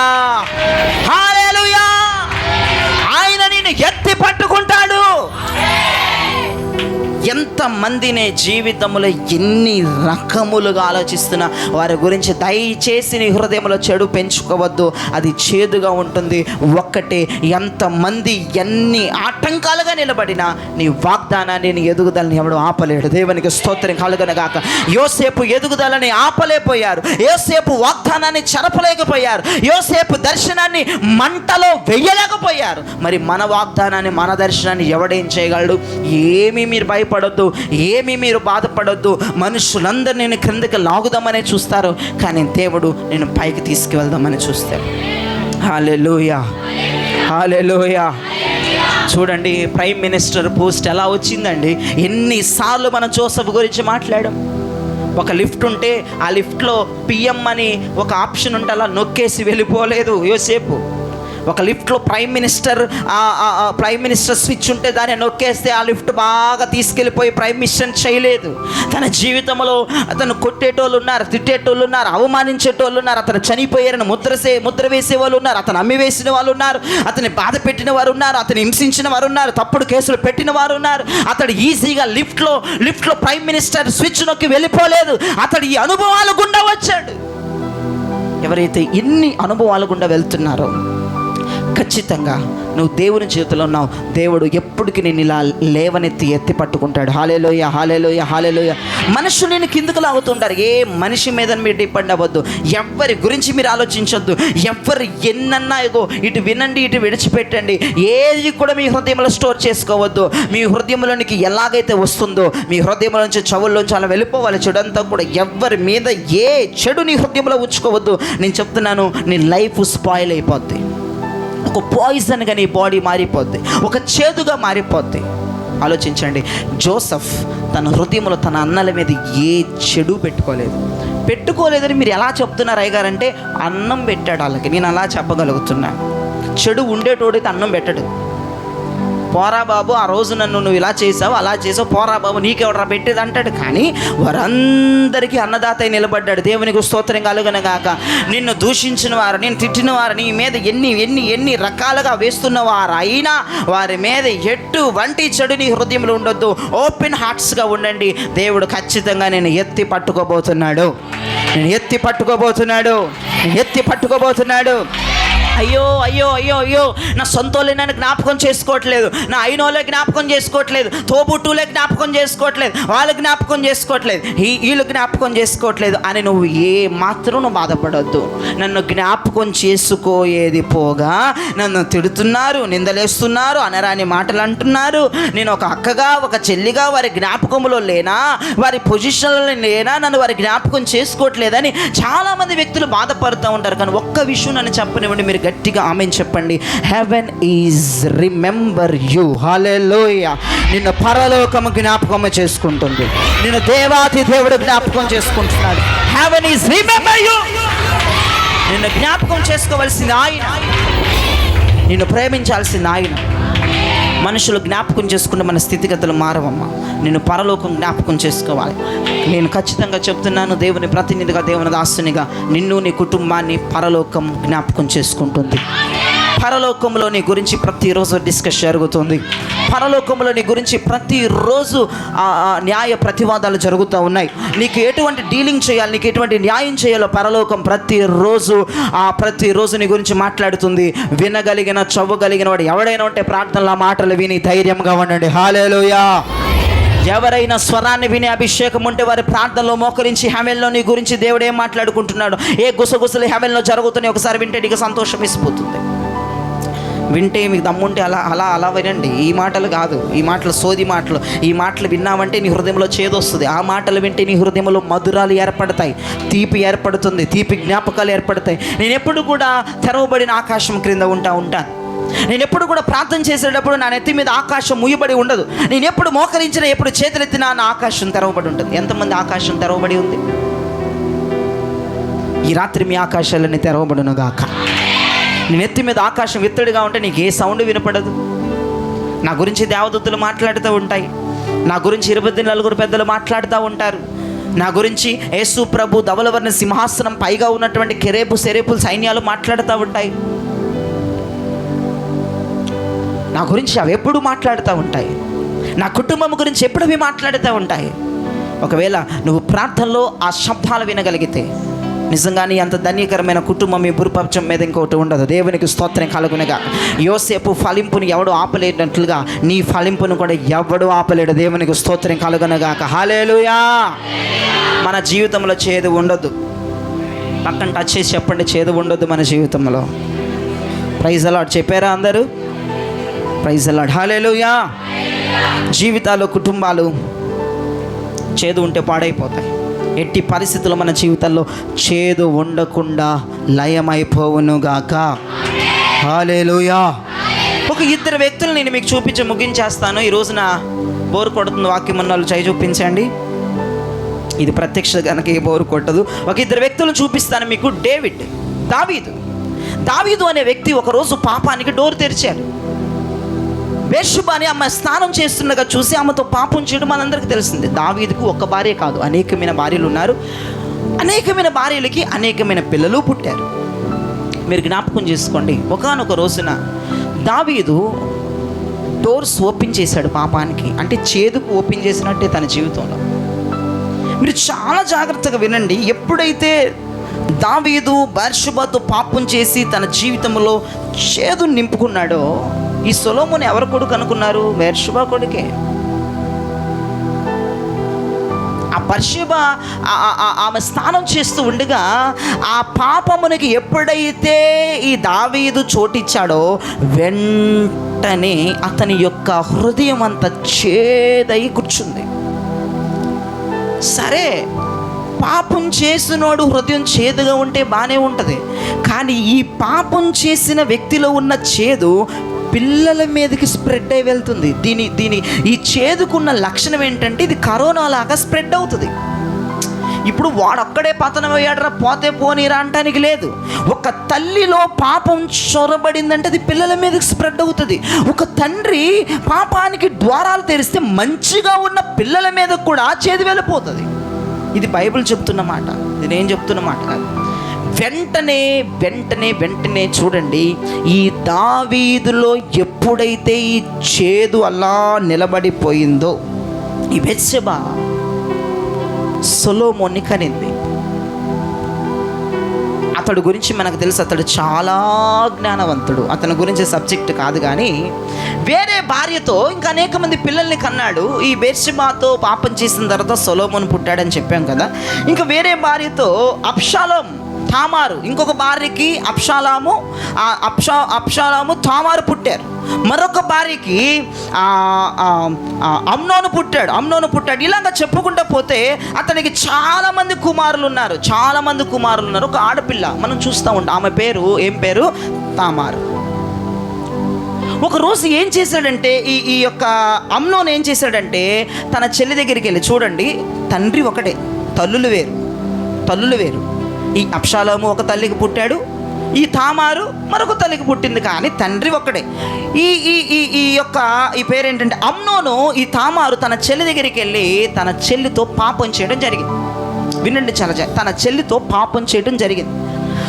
హల్లెలూయా. ఆయన నిన్ను ఎత్తి పట్టుకుంటాడు. ఎంతమందినే జీవితంలో ఎన్ని రకములుగా ఆలోచిస్తున్నా వారి గురించి దయచేసి నీ హృదయంలో చెడు పెంచుకోవద్దు, అది చేదుగా ఉంటుంది. ఒక్కటే, ఎంతమంది ఎన్ని ఆటంకాలుగా నిలబడినా నీ వాగ్దానాన్ని, నీ ఎదుగుదలని ఎవడు ఆపలేడు. దేవునికి స్తోత్రం కలుగునుగాక. యోసేపు ఎదుగుదలని ఆపలేకపోయారు, యోసేపు వాగ్దానాన్ని చెరపలేకపోయారు, యోసేపు దర్శనాన్ని మంటలో వెయ్యలేకపోయారు. మరి మన వాగ్దానాన్ని, మన దర్శనాన్ని ఎవడేం చేయగలడు? ఏమీ మీరు భయపడొద్దు, ఏమీ మీరు బాధపడొద్దు. మనుషులందరూ నేను క్రిందకి లాగుదామనే చూస్తారు, కానీ దేవుడు నేను పైకి తీసుకువెళ్దామని చూస్తాడు. హల్లెలూయా, హల్లెలూయా. చూడండి, ప్రైమ్ మినిస్టర్ పోస్ట్ ఎలా వచ్చిందండి. ఎన్నిసార్లు మనం జోసెఫ్ గురించి మాట్లాడాం. ఒక లిఫ్ట్ ఉంటే ఆ లిఫ్ట్లో పిఎం అని ఒక ఆప్షన్ ఉంటే అలా నొక్కేసి వెళ్ళిపోలేదు యోసేపు. ఒక లిఫ్ట్లో ప్రైమ్ మినిస్టర్ స్విచ్ ఉంటే దాన్ని నొక్కేస్తే ఆ లిఫ్ట్ బాగా తీసుకెళ్ళిపోయి ప్రైమ్ మినిస్టర్ చేయలేదు. తన జీవితంలో అతను కొట్టేటోళ్ళు ఉన్నారు, తిట్టేటోళ్ళు ఉన్నారు, అవమానించేటోళ్ళు ఉన్నారు, అతను చనిపోయారని ముద్ర వేసే వాళ్ళు ఉన్నారు, అతను అమ్మి వేసిన వాళ్ళు ఉన్నారు, అతని బాధ పెట్టిన వారు ఉన్నారు, అతను హింసించిన వారు ఉన్నారు, తప్పుడు కేసులు పెట్టిన వారు ఉన్నారు. అతడు ఈజీగా లిఫ్ట్లో ప్రైమ్ మినిస్టర్ స్విచ్ నొక్కి వెళ్ళిపోలేదు. అతడు ఈ అనుభవాల గుండా వచ్చాడు. ఎవరైతే ఎన్ని అనుభవాల గుండా వెళ్తున్నారో ఖచ్చితంగా నువ్వు దేవుని చేతిలో ఉన్నావు. దేవుడు ఎప్పటికీ నేను ఇలా లేవనెత్తి ఎత్తి పట్టుకుంటాడు. హల్లెలూయా, హల్లెలూయా, హల్లెలూయా. మనుషులు నేను కిందకు లాగుతుంటారు. ఏ మనిషి మీద మీరు డిపెండ్ అవ్వద్దు. ఎవరి గురించి మీరు ఆలోచించొద్దు. ఎవరు ఎన్నన్నా ఇటు వినండి, ఇటు విడిచిపెట్టండి. ఏది కూడా మీ హృదయంలో స్టోర్ చేసుకోవద్దు. మీ హృదయంలోనికి ఎలాగైతే వస్తుందో మీ హృదయంలో నుంచి చెవుల్లోంచి అలా వెళ్ళిపోవాలి. చెడంతా కూడా ఎవరి మీద ఏ చెడు నీ హృదయంలో ఉంచుకోవద్దు. నేను చెప్తున్నాను, నీ లైఫ్ స్పాయిల్ అయిపోద్ది. ఒక పాయిజన్గా నీ బాడీ మారిపోద్ది, ఒక చేదుగా మారిపోద్ది. ఆలోచించండి, జోసెఫ్ తన హృదయంలో తన అన్నల మీద ఏ చెడు పెట్టుకోలేదని మీరు ఎలా చెప్తున్నారు అయ్యగారంటే, అన్నం పెట్టాడు వాళ్ళకి. నేను అలా చెప్పగలుగుతున్నాను. చెడు ఉండేటోడికి అన్నం పెట్టడు. పోరా బాబు, ఆ రోజు నువ్వు ఇలా చేసావు, అలా చేసావు, పోరా బాబు నీకెవడరా పెట్టేది అంటాడు. కానీ వారందరికీ అన్నదాత నిలబడ్డాడు. దేవునికి స్తోత్రం కలుగునగాక. నిన్ను దూషించిన వారు, నేను తిట్టిన వారు, నీ మీద ఎన్ని రకాలుగా వేస్తున్న వారు అయినా వారి మీద ఎటువంటి చెడు నీ హృదయంలో ఉండొద్దు. ఓపెన్ హార్ట్స్గా ఉండండి. దేవుడు ఖచ్చితంగా నేను ఎత్తి పట్టుకోబోతున్నాడు. అయ్యో అయ్యో అయ్యో అయ్యో, నా సొంతోళ్ళే నన్ను జ్ఞాపకం చేసుకోవట్లేదు, నా అయినోళ్ళే జ్ఞాపకం చేసుకోవట్లేదు, తోబుట్టులే జ్ఞాపకం చేసుకోవట్లేదు, వాళ్ళు జ్ఞాపకం చేసుకోవట్లేదు, వీళ్ళు జ్ఞాపకం చేసుకోవట్లేదు అని నువ్వు ఏ మాత్రం నువ్వు బాధపడొద్దు. నన్ను జ్ఞాపకం చేసుకోయేది పోగా నన్ను తిడుతున్నారు, నిందలేస్తున్నారు, అనరాని మాటలు అంటున్నారు. నేను ఒక అక్కగా ఒక చెల్లిగా వారి జ్ఞాపకంలో లేనా, వారి పొజిషన్లో లేనా, నన్ను వారి జ్ఞాపకం చేసుకోవట్లేదని చాలామంది వ్యక్తులు బాధపడుతూ ఉంటారు. కానీ ఒక్క విషయం నన్ను చెప్పనివ్వండి, మీరు గట్టిగా ఆమేన్ చెప్పండి. Heaven is remember you. హల్లెలూయా. నిన్ను పరలోకము జ్ఞాపకము చేసుకుంటుంది. నిన్ను దేవాతి దేవుడు జ్ఞాపకం చేసుకుంటున్నాడు. Heaven is remember you. నిన్ను జ్ఞాపకం చేసుకోవాల్సింది ఆయన, నిన్ను ప్రేమించాల్సింది ఆయన. మనుషులు జ్ఞాపకం చేసుకుంటే మన స్థితిగతులు మారవమ్మా. నేను పరలోకం జ్ఞాపకం చేసుకోవాలి. నేను ఖచ్చితంగా చెప్తున్నాను, దేవుని ప్రతినిధిగా, దేవుని దాసునిగా నిన్ను, నీ కుటుంబాన్ని పరలోకం జ్ఞాపకం చేసుకుంటుంది. పరలోకంలో నీ గురించి ప్రతిరోజు డిస్కస్ జరుగుతుంది. పరలోకంలో నీ గురించి ప్రతిరోజు న్యాయ ప్రతివాదాలు జరుగుతూ ఉన్నాయి. నీకు ఎటువంటి డీలింగ్ చేయాలి, నీకు ఎటువంటి న్యాయం చేయాలో పరలోకం ప్రతిరోజు నీ గురించి మాట్లాడుతుంది. వినగలిగిన చవ్వగలిగిన వాడు ఎవడైనా ఉంటే ప్రార్థనలో మాటలు విని ధైర్యంగా ఉండండి. హల్లెలూయా. ఎవరైనా స్వరాన్ని వినే అభిషేకం ఉంటే వారి ప్రార్థనలో మోకరించి హెవెన్లో నీ గురించి దేవుడు ఏం మాట్లాడుకుంటున్నాడు, ఏ గుసగుసలు హెవెన్లో జరుగుతున్నాయి ఒకసారి వింటే నీకు సంతోషం వేసిపోతుంది. వింటే మీకు దమ్ముంటే అలా వినండి. ఈ మాటలు కాదు, ఈ మాటలు సోది మాటలు. ఈ మాటలు విన్నామంటే నీ హృదయంలో చేదొస్తుంది. ఆ మాటలు వింటే నీ హృదయంలో మధురాలు ఏర్పడతాయి, తీపి ఏర్పడుతుంది, తీపి జ్ఞాపకాలు ఏర్పడతాయి. నేను ఎప్పుడు కూడా తెరవబడిన ఆకాశం క్రింద ఉంటాను. నేను ఎప్పుడు కూడా ప్రార్థన చేసేటప్పుడు నా నెత్తి మీద ఆకాశం ముయ్యబడి ఉండదు. నేను ఎప్పుడు మోకరించినా, ఎప్పుడు చేతులెత్తినా నా ఆకాశం తెరవబడి ఉంటుంది. ఎంతమంది ఆకాశం తెరవబడి ఉంది? ఈ రాత్రి మీ ఆకాశాలన్నీ తెరవబడును గాక. నీ నెత్తి మీద ఆకాశం ఎత్తుడిగా ఉంటే నీకు ఏ సౌండ్ వినపడదు. నా గురించి దేవదూతలు మాట్లాడుతూ ఉంటాయి, నా గురించి 24 పెద్దలు మాట్లాడుతూ ఉంటారు, నా గురించి యేసు ప్రభు ధవలవర్ణ సింహాసనం పైగా ఉన్నటువంటి కెరేబు సెరేపుల సైన్యాలు మాట్లాడుతూ ఉంటాయి. నా గురించి అవి ఎప్పుడు మాట్లాడుతూ ఉంటాయి. నా కుటుంబం గురించి ఎప్పుడు అవి మాట్లాడుతూ ఉంటాయి. ఒకవేళ నువ్వు ప్రార్థనలో ఆ శబ్దాలు వినగలిగితే నిజంగానే అంత ధన్యకరమైన కుటుంబం ఈ భూప్రపంచం మీద ఇంకోటి ఉండదు. దేవునికి స్తోత్రం కలుగునగా. యోసేపు ఫలింపుని ఎవడు ఆపలేనట్లుగా నీ ఫలింపును కూడా ఎవడు ఆపలేడు. దేవునికి స్తోత్రం కలుగునగాక. హల్లెలూయా. మన జీవితంలో చేదు ఉండొద్దు. పక్కన టచ్ చేసి చెప్పండి, చేదు ఉండొద్దు మన జీవితంలో. ప్రైజ్ ది లార్డ్ చెప్పారా అందరూ? Praise the lord. హల్లెలూయా. జీవితాలు, కుటుంబాలు చేదు ఉంటే పాడైపోతాయి. ఎట్టి పరిస్థితుల్లో మన జీవితాల్లో చేదు ఉండకుండా లయమైపోవునుగాక. హల్లెలూయా. ఒక 2 వ్యక్తులు నేను మీకు చూపించి ముగించేస్తాను. ఈ రోజున బోరు కొడుతుంది వాక్యం ఉన్న వాళ్ళు చేయి చూపించండి. ఇది ప్రత్యక్ష కనుక ఏ బోరు కొట్టదు. ఒక 2 వ్యక్తులు చూపిస్తాను మీకు. దావీదు దావీదు అనే వ్యక్తి ఒకరోజు పాపానికి డోర్ తెరిచాడు. బెత్షెబ అనే ఆమె స్నానం చేస్తుండగా చూసి ఆమెతో పాపం చేయడం మనందరికీ తెలిసింది. దావీదుకు ఒక్క భార్య కాదు, అనేకమైన భార్యలు ఉన్నారు. అనేకమైన భార్యలకి అనేకమైన పిల్లలు పుట్టారు. మీరు జ్ఞాపకం చేసుకోండి, ఒకానొక రోజున దావీదు డోర్స్ ఓపెన్ చేశాడు పాపానికి. అంటే చేదుకు ఓపెన్ చేసినట్టే తన జీవితంలో. మీరు చాలా జాగ్రత్తగా వినండి. ఎప్పుడైతే దావీదు బెత్షెబతో పాపం చేసి తన జీవితంలో చేదు నింపుకున్నాడో, ఈ సొలొమోను ఎవరి కొడుకు అనుకున్నారు? బెత్షెబ కొడుకే. ఆ బెత్షెబ ఆమె స్నానం చేస్తూ ఉండగా ఆ పాపమునికి ఎప్పుడైతే ఈ దావీదు చోటిచ్చాడో వెంటనే అతని యొక్క హృదయం అంతా చేదై కూర్చుంది. సరే, పాపం చేసినోడు హృదయం చేదుగా ఉంటే బాగానే ఉంటుంది. కానీ ఈ పాపం చేసిన వ్యక్తిలో ఉన్న చేదు పిల్లల మీదకి స్ప్రెడ్ అయి వెళ్తుంది. ఈ చేదుకున్న లక్షణం ఏంటంటే ఇది కరోనా లాగా స్ప్రెడ్ అవుతుంది. ఇప్పుడు వాడొక్కడే పతనం అయ్యాడరా, పోతే పోనీరా అంటానికి లేదు. ఒక తల్లిలో పాపం చొరబడిందంటే అది పిల్లల మీదకి స్ప్రెడ్ అవుతుంది. ఒక తండ్రి పాపానికి ద్వారాలు తెరిస్తే మంచిగా ఉన్న పిల్లల మీద కూడా చేదు వెళ్ళిపోతుంది. ఇది బైబిల్ చెప్తున్న మాట, ఇది నేను చెప్తున్న మాట కాదు. వెంటనే వెంటనే వెంటనే చూడండి, ఈ దావీదులో ఎప్పుడైతే ఈ చేదు అలా నిలబడిపోయిందో, ఈ బెత్షెబ సొలొమోన్ని కనింది. అతడు గురించి మనకు తెలుసు, అతడు చాలా జ్ఞానవంతుడు. అతని గురించి సబ్జెక్ట్ కాదు, కానీ వేరే భార్యతో ఇంకా అనేక మంది పిల్లల్ని కన్నాడు. ఈ బెత్షెబతో పాపం చేసిన తర్వాత సొలొమోను పుట్టాడని చెప్పాం కదా. ఇంకా వేరే భార్యతో అబ్షాలోం, తామారు, ఇంకొక భార్యకి అబ్షాలోము తామారు పుట్టారు. మరొక భార్యకి అమ్నోను పుట్టాడు. ఇలాగ చెప్పుకుంటూ పోతే అతనికి చాలామంది కుమారులు ఉన్నారు. ఒక ఆడపిల్ల మనం చూస్తూ ఉంటాం. ఆమె పేరు ఏం పేరు? తామారు. ఒక రోజు ఏం చేశాడంటే ఈ యొక్క అమ్నోను ఏం చేశాడంటే తన చెల్లి దగ్గరికి వెళ్ళి, చూడండి తండ్రి ఒకటే, తల్లులు వేరు. ఈ అబ్షాలోము ఒక తల్లికి పుట్టాడు, ఈ తామారు మరొక తల్లికి పుట్టింది, కానీ తండ్రి ఒక్కడే. ఈ పేరేంటంటే అమ్నోను, ఈ తామారు తన చెల్లి దగ్గరికి వెళ్ళి తన చెల్లితో పాపం చేయడం జరిగింది. వినండి, తన చెల్లితో పాపం చేయడం జరిగింది.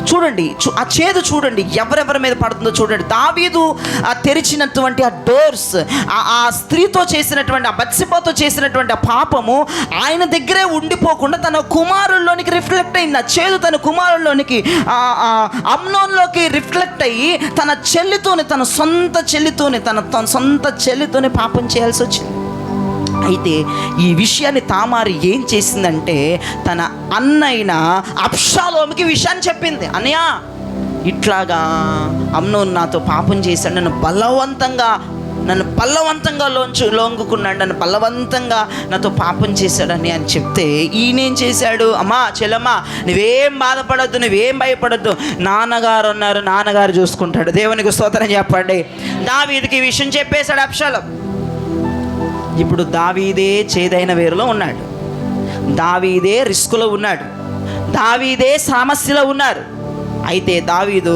చూడండి ఆ చేదు, చూడండి ఎవరెవరి మీద పడుతుందో చూడండి. దావీదు తెరిచినటువంటి ఆ డోర్స్, ఆ స్త్రీతో చేసినటువంటి, ఆ బెత్షెబతో చేసినటువంటి ఆ పాపము ఆయన దగ్గరే ఉండిపోకుండా తన కుమారుల్లోనికి రిఫ్లెక్ట్ అయింది. ఆ చేదు తన కుమారుల్లోనికి, అమ్నోన్లోకి రిఫ్లెక్ట్ అయ్యి తన సొంత చెల్లితోనే పాపం చేయాల్సి వచ్చింది. అయితే ఈ విషయాన్ని తామారు ఏం చేసిందంటే తన అన్నైన అబ్షాలోముకి విషయాన్ని చెప్పింది. అన్నయ్య, ఇట్లాగా అమ్నోను నాతో పాపం చేశాడు, నన్ను బలవంతంగా లొంగుకున్నాడు, నన్ను బలవంతంగా నాతో పాపం చేశాడని అని చెప్తే ఈయనేం చేశాడు? అమ్మా చెల్లమ్మా, నువ్వేం బాధపడద్దు, నువ్వేం భయపడద్దు, నాన్నగారు ఉన్నారు, నాన్నగారు చూసుకుంటాడు. దేవునికి స్తోత్రం చెప్పండి. దావీదుకి ఈ విషయం చెప్పేశాడు అబ్షాలోము. ఇప్పుడు దావీదే చేదైన వేరులో ఉన్నాడు, దావీదే రిస్కులో ఉన్నాడు, దావీదే సమస్యలో ఉన్నారు. అయితే దావీదు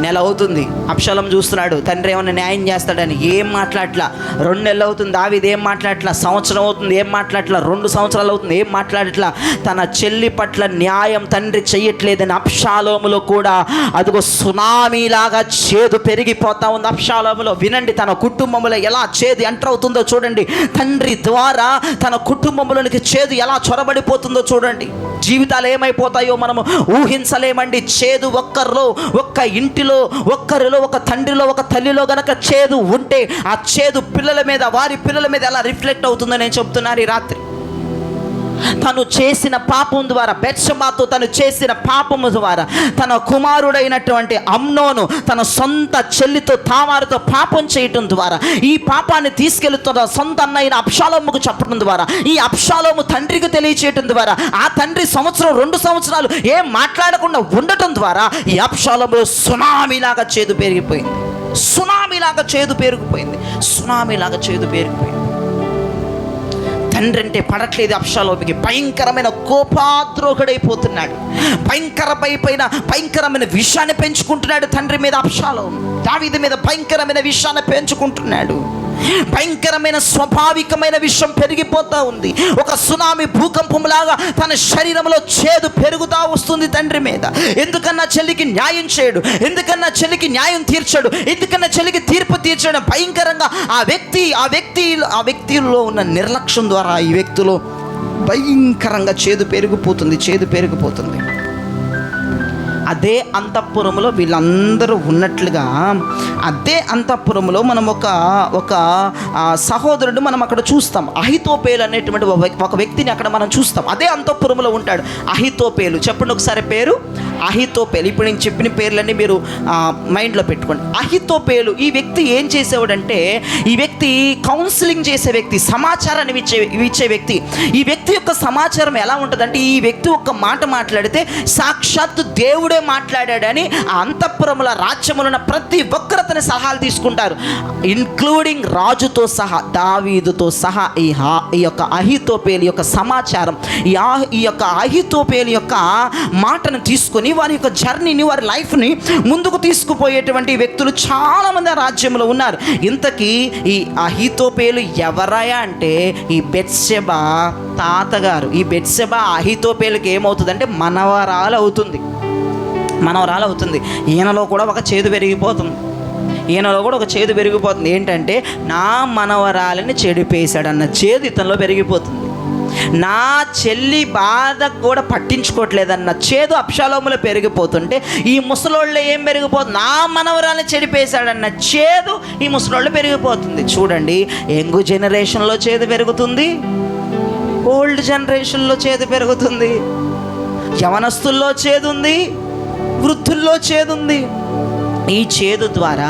నెల అవుతుంది, అబ్షాలోం చూస్తున్నాడు తండ్రి ఏమన్నా న్యాయం చేస్తాడని. ఏం మాట్లాడట్లా. 2 నెలలు అవుతుంది, దావీదు ఏం మాట్లాడట్లా. సంవత్సరం అవుతుంది, ఏం మాట్లాడట్లా. 2 సంవత్సరాలు అవుతుంది, ఏం మాట్లాడట్లా. తన చెల్లి పట్ల న్యాయం తండ్రి చెయ్యట్లేదని అబ్షాలోములో కూడా అదిగో సునామీలాగా చేదు పెరిగిపోతా ఉంది అబ్షాలోములో. వినండి, తన కుటుంబంలో ఎలా చేదు ఎంటర్ అవుతుందో చూడండి. తండ్రి ద్వారా తన కుటుంబంలోనికి చేదు ఎలా చొరబడిపోతుందో చూడండి. జీవితాలు ఏమైపోతాయో మనము ఊహించలేమండి. చేదు ఒక్క ఇంటిలో, ఒక్కరిలో, ఒక తండ్రిలో, ఒక తల్లిలో గనక చేదు ఉంటే ఆ చేదు వారి పిల్లల మీద ఎలా రిఫ్లెక్ట్ అవుతుందో నేను చెప్తున్నాను ఈ రాత్రి. తను చేసిన పాపం ద్వారా, బెత్షెబతో తను చేసిన పాపము ద్వారా తన కుమారుడైనటువంటి అమ్నోను తన సొంత చెల్లితో తామారుతో పాపం చేయటం ద్వారా ఈ పాపాన్ని తీసుకెళ్తున్న సొంత అన్నైన అబ్షాలోముకు చెప్పడం ద్వారా, ఈ అబ్షాలోము తండ్రికి తెలియచేయటం ద్వారా, ఆ తండ్రి 1-2 సంవత్సరాలు ఏం మాట్లాడకుండా ఉండటం ద్వారా ఈ అబ్షాలోములో సునామీలాగా చేదు పెరిగిపోయింది. తండ్రి అంటే పడట్లేదు అబ్షాలోముకి. భయంకరమైన కోపాద్రోహుడైపోతున్నాడు. భయంకరమైన విషయాన్ని పెంచుకుంటున్నాడు తండ్రి మీద అబ్షాలోము. దావీదు మీద భయంకరమైన విషయాన్ని పెంచుకుంటున్నాడు. భయంకరమైన స్వాభావికమైన విషయం పెరిగిపోతూ ఉంది. ఒక సునామీ భూకంపంలాగా తన శరీరంలో చేదు పెరుగుతూ వస్తుంది తండ్రి మీద. ఎందుకన్నా చెల్లికి న్యాయం చేయడు, ఎందుకన్నా చెల్లికి న్యాయం తీర్చాడు, ఎందుకన్నా చెల్లికి తీర్పు తీర్చడం. భయంకరంగా ఆ వ్యక్తిలో ఉన్న నిర్లక్ష్యం ద్వారా ఈ వ్యక్తిలో భయంకరంగా చేదు పెరిగిపోతుంది. అదే అంతఃపురంలో వీళ్ళందరూ ఉన్నట్లుగా అదే అంతఃపురంలో మనం ఒక సహోదరుడు మనం అక్కడ చూస్తాం. అహితోపేలు అనేటువంటి ఒక వ్యక్తిని అక్కడ మనం చూస్తాం. అదే అంతఃపురంలో ఉంటాడు అహితోపేలు. చెప్పండి ఒకసారి పేరు అహితోపేలు. ఇప్పుడు నేను చెప్పిన పేర్లన్నీ మీరు మైండ్లో పెట్టుకోండి. అహితోపేలు ఈ వ్యక్తి ఏం చేసేవాడంటే, ఈ వ్యక్తి కౌన్సిలింగ్ చేసే వ్యక్తి, సమాచారాన్ని ఇచ్చే వ్యక్తి. ఈ వ్యక్తి యొక్క సమాచారం ఎలా ఉంటుందంటే, ఈ వ్యక్తి ఒక మాట మాట్లాడితే సాక్షాత్తు దేవుడే మాట్లాడాడని ఆ అంతఃపురముల రాజ్యములో ఉన్న ప్రతి ఒక్కరు అతని సలహాలు తీసుకుంటారు, ఇన్క్లూడింగ్ రాజుతో సహా, దావీదుతో సహా. ఈ యొక్క అహితోపేలు యొక్క సమాచారం, ఈ యొక్క అహితోపేలు యొక్క మాటను తీసుకొని వారి యొక్క జర్నీని, వారి లైఫ్ని ముందుకు తీసుకుపోయేటువంటి వ్యక్తులు చాలామంది ఆ రాజ్యంలో ఉన్నారు. ఇంతకీ ఈ అహితోపేలు ఎవరయ్యా అంటే, ఈ బెత్షెబా తాతగారు. ఈ బెత్షెబా అహితోపేలుకి ఏమవుతుందంటే మనవరాలు అవుతుంది. ఈయనలో కూడా ఒక చేదు పెరిగిపోతుంది. ఏంటంటే, నా మనవరాలని చెడిపేశాడన్న చేదు ఇతనిలో పెరిగిపోతుంది. నా చెల్లి బాధ కూడా పట్టించుకోవట్లేదన్న చేదు అబ్షాలోములో పెరిగిపోతుంటే, ఈ ముసలోళ్ళు ఏం పెరిగిపోతుంది, నా మనవరాలని చెడిపేశాడన్న చేదు ఈ ముసలోళ్ళు పెరిగిపోతుంది. చూడండి, యంగ్ జనరేషన్లో చేదు పెరుగుతుంది, ఓల్డ్ జనరేషన్లో చేదు పెరుగుతుంది, యవనస్తుల్లో చేదు ఉంది, వృద్ధుల్లో చేదుంది. ఈ చేదు ద్వారా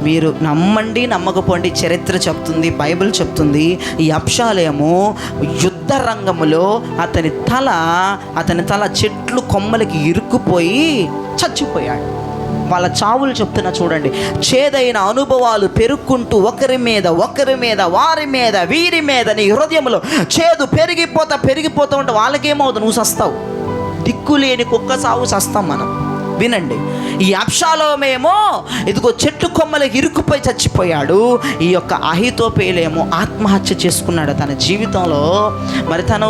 మీరు నమ్మండి నమ్మకపోండి, చరిత్ర చెప్తుంది, బైబిల్ చెప్తుంది, ఈ అబ్షాలోము యుద్ధ రంగములో అతని తల చెట్లు కొమ్మలకి ఇరుక్కుపోయి చచ్చిపోయాడు. వాళ్ళ చావులు చెప్తున్నా చూడండి. చేదైన అనుభవాలు పెరుక్కుంటూ ఒకరి మీద వారి మీద వీరి మీద నీ హృదయంలో చేదు పెరిగిపోతా ఉంటే వాళ్ళకేమవుతుంది, నువ్వు సస్తావు. దిక్కులేని కుక్క సావు సస్తాం మనం. వినండి, ఈ అబ్షాలోమేమో ఇదిగో చెట్టు కొమ్మలకి ఇరుక్కుపోయి చచ్చిపోయాడు. ఈ యొక్క అహితోపేలేమో ఆత్మహత్య చేసుకున్నాడు తన జీవితంలో. మరి తను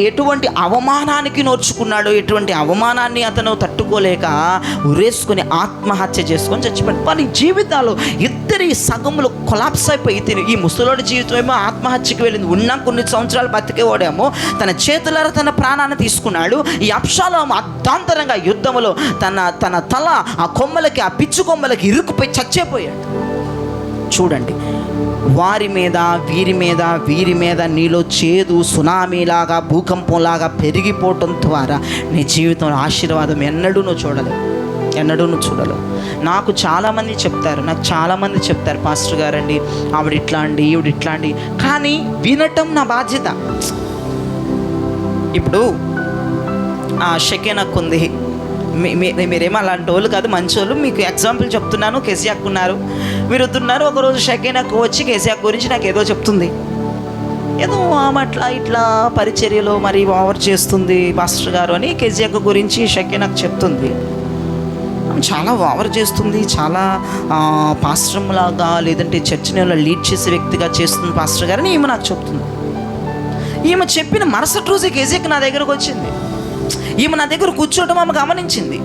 ఎటువంటి అవమానానికి నోర్చుకున్నాడు, ఎటువంటి అవమానాన్ని అతను తట్టుకోలేక ఉరేసుకొని ఆత్మహత్య చేసుకొని చచ్చిపోయాడు. వారి జీవితాలు ఇద్దరి సగములు కొలాప్స్ అయిపోయి, ఈ ముసలోడి జీవితం ఏమో ఆత్మహత్యకి వెళ్ళింది. ఉన్న కొన్ని సంవత్సరాలు బతికేవాడేమో తన చేతులారా తన ప్రాణాన్ని తీసుకున్నాడు. ఈ అబ్షాలోము అర్ధాంతరంగా యుద్ధములో తన తల ఆ కొమ్మలకి, ఆ పిచ్చు కొమ్మలకి ఇరుక్కుపోయి చచ్చిపోయాడు. చూడండి, వారి మీద వీరి మీద నీలో చేదు సునామీలాగా, భూకంపంలాగా పెరిగిపోవటం ద్వారా నీ జీవితంలో ఆశీర్వాదం ఎన్నడూ నువ్వు చూడలేవు. నాకు చాలామంది చెప్తారు, పాస్టర్ గారండి ఆవిడ ఇట్లా అండి, ఈవిడ ఇట్లా అండి, కానీ వినటం నా బాధ్యత. ఇప్పుడు షెకెనక్ ఉంది, మీరేమో అలాంటి వాళ్ళు కాదు, మంచి వాళ్ళు. మీకు ఎగ్జాంపుల్ చెప్తున్నాను. కెసియాక్ ఉన్నారు, మీరు వద్దున్నారు. ఒకరోజు షెకెనక్ వచ్చి కెసియాక్ గురించి నాకు ఏదో చెప్తుంది. ఏదో ఆమె ఇట్లా పరిచర్యలో మరి ఓవర్ చేస్తుంది పాస్టర్ గారు అని కెసియాక్ గురించి షెకెనక్ చెప్తుంది. చాలా ఓవర్ చేస్తుంది, చాలా పాస్టర్లాగా లేదంటే చర్చిని లీడ్ చేసే వ్యక్తిగా చేస్తుంది పాస్టర్ గారు అని ఈమె నాకు చెప్తుంది. ఈమె చెప్పిన మరుసటి రోజు కెసియాక్ నా దగ్గరకు వచ్చింది. ఈమె నా దగ్గర కూర్చోవడం ఆమె గమనించింది.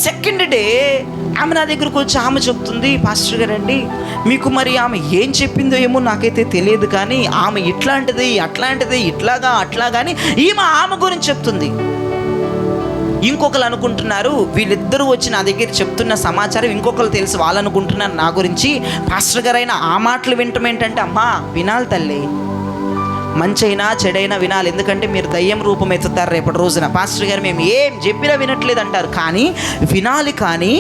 సెకండ్ డే ఆమె నా దగ్గరకు వచ్చి ఆమె చెప్తుంది, పాస్టర్ గారండి మీకు మరి ఆమె ఏం చెప్పిందో ఏమో నాకైతే తెలియదు, కానీ ఆమె ఇట్లాంటిది అట్లాంటిది అట్లాగా అని ఆమె గురించి చెప్తుంది. ఇంకొకరు అనుకుంటున్నారు, వీళ్ళిద్దరూ వచ్చి నా దగ్గర చెప్తున్న సమాచారం ఇంకొకరు తెలుసు, వాళ్ళు అనుకుంటున్నారు నా గురించి. పాస్టర్ గారైనా ఆ మాటలు వినటం ఏంటంటే, అమ్మా వినాలి తల్లి, మంచైనా చెడైనా వినాలి, ఎందుకంటే మీరు దయ్యం రూపం ఎత్తుతారు రేపటి రోజున. పాస్టర్ గారు మేము ఏం చెప్పినా వినట్లేదు అంటారు, కానీ వినాలి. కానీ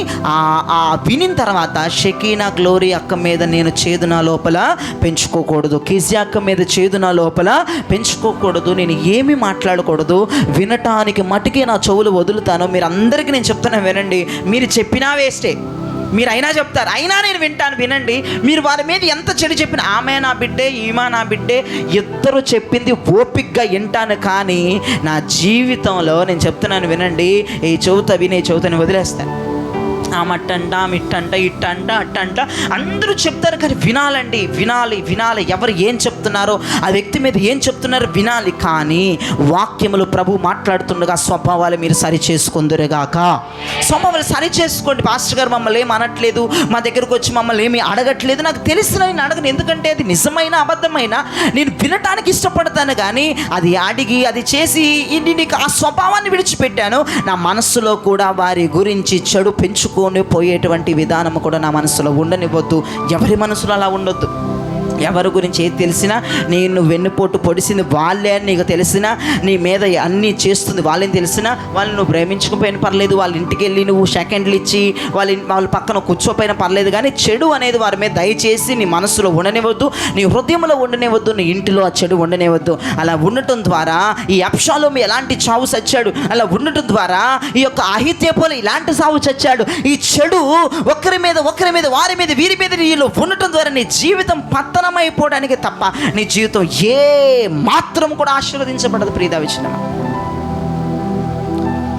ఆ వినిన తర్వాత షెకీనా గ్లోరీ అక్క మీద నేను చేదు నా లోపల పెంచుకోకూడదు, కెసియా అక్క మీద చేదు నా లోపల పెంచుకోకూడదు, నేను ఏమీ మాట్లాడకూడదు, వినటానికి మటుకే నా చెవులు వదులుతాను. మీరు అందరికీ నేను చెప్తున్నా వినండి, మీరు చెప్పినా వేస్టే, మీరు అయినా చెప్తారు, అయినా నేను వింటాను. వినండి, మీరు వారి మీద ఎంత చెడు చెప్పిన, ఆమె నా బిడ్డే ఈమె నా బిడ్డే, ఇద్దరు చెప్పింది ఓపిక్గా వింటాను. కానీ నా జీవితంలో నేను చెప్తున్నాను వినండి, ఈ చెబుతా వినే చెబుతాను వదిలేస్తాను. ఆమట్టంట ఇట్టంట ఇట్టంట అట్టంట అందరూ చెప్తారు, కానీ వినాలండి, వినాలి. ఎవరు ఏం చెప్తున్నారో, ఆ వ్యక్తి మీద ఏం చెప్తున్నారో వినాలి. కానీ వాక్యములు ప్రభు మాట్లాడుతుండగా స్వభావాలు మీరు సరి చేసుకుందురుగాక. స్వభావాలు సరి చేసుకోండి. పాస్టర్ గారు మమ్మల్ని ఏమి అనట్లేదు, మా దగ్గరకు వచ్చి మమ్మల్ని ఏమి అడగట్లేదు, నాకు తెలిసిన నేను అడగను. ఎందుకంటే అది నిజమైన అబద్ధమైన నేను వినటానికి ఇష్టపడతాను. కానీ అది అడిగి అది చేసి నీకు ఆ స్వభావాన్ని విడిచిపెట్టాను. నా మనస్సులో కూడా వారి గురించి చెడు పెంచుకొని పోయేటువంటి విధానం కూడా నా మనసులో ఉండనివ్వద్దు. ఎవరి మనసులో అలా ఉండొద్దు. ఎవరి గురించి ఏది తెలిసినా, నేను వెన్నుపోటు పొడిసింది వాళ్ళే అని నీకు తెలిసినా, నీ మీద అన్నీ చేస్తుంది వాళ్ళని తెలిసినా, వాళ్ళు నువ్వు ప్రేమించకపోయినా పర్లేదు, వాళ్ళ ఇంటికి వెళ్ళి నువ్వు సెకండ్లు ఇచ్చి వాళ్ళ పక్కన కూర్చోపోయినా పర్లేదు. కానీ చెడు అనేది వారి మీద దయచేసి నీ మనసులో ఉండనివ్వద్దు, నీ హృదయంలో ఉండనివ్వద్దు, నీ ఇంటిలో ఆ చెడు ఉండనివ్వద్దు. అలా ఉండటం ద్వారా ఈ అబ్షాలోము ఎలాంటి చావు చచ్చాడు, అలా ఉండటం ద్వారా ఈ యొక్క అహిత్యపోలు ఇలాంటి సావు చచ్చాడు. ఈ చెడు ఒకరి మీద వారి మీద వీరి మీద నీలో ఉండటం ద్వారా నీ జీవితం పతనమైపోవడానికి తప్ప నీ జీవితం ఏ మాత్రం కూడా ఆశీర్వదించబడదు. ప్రియదా విషయం.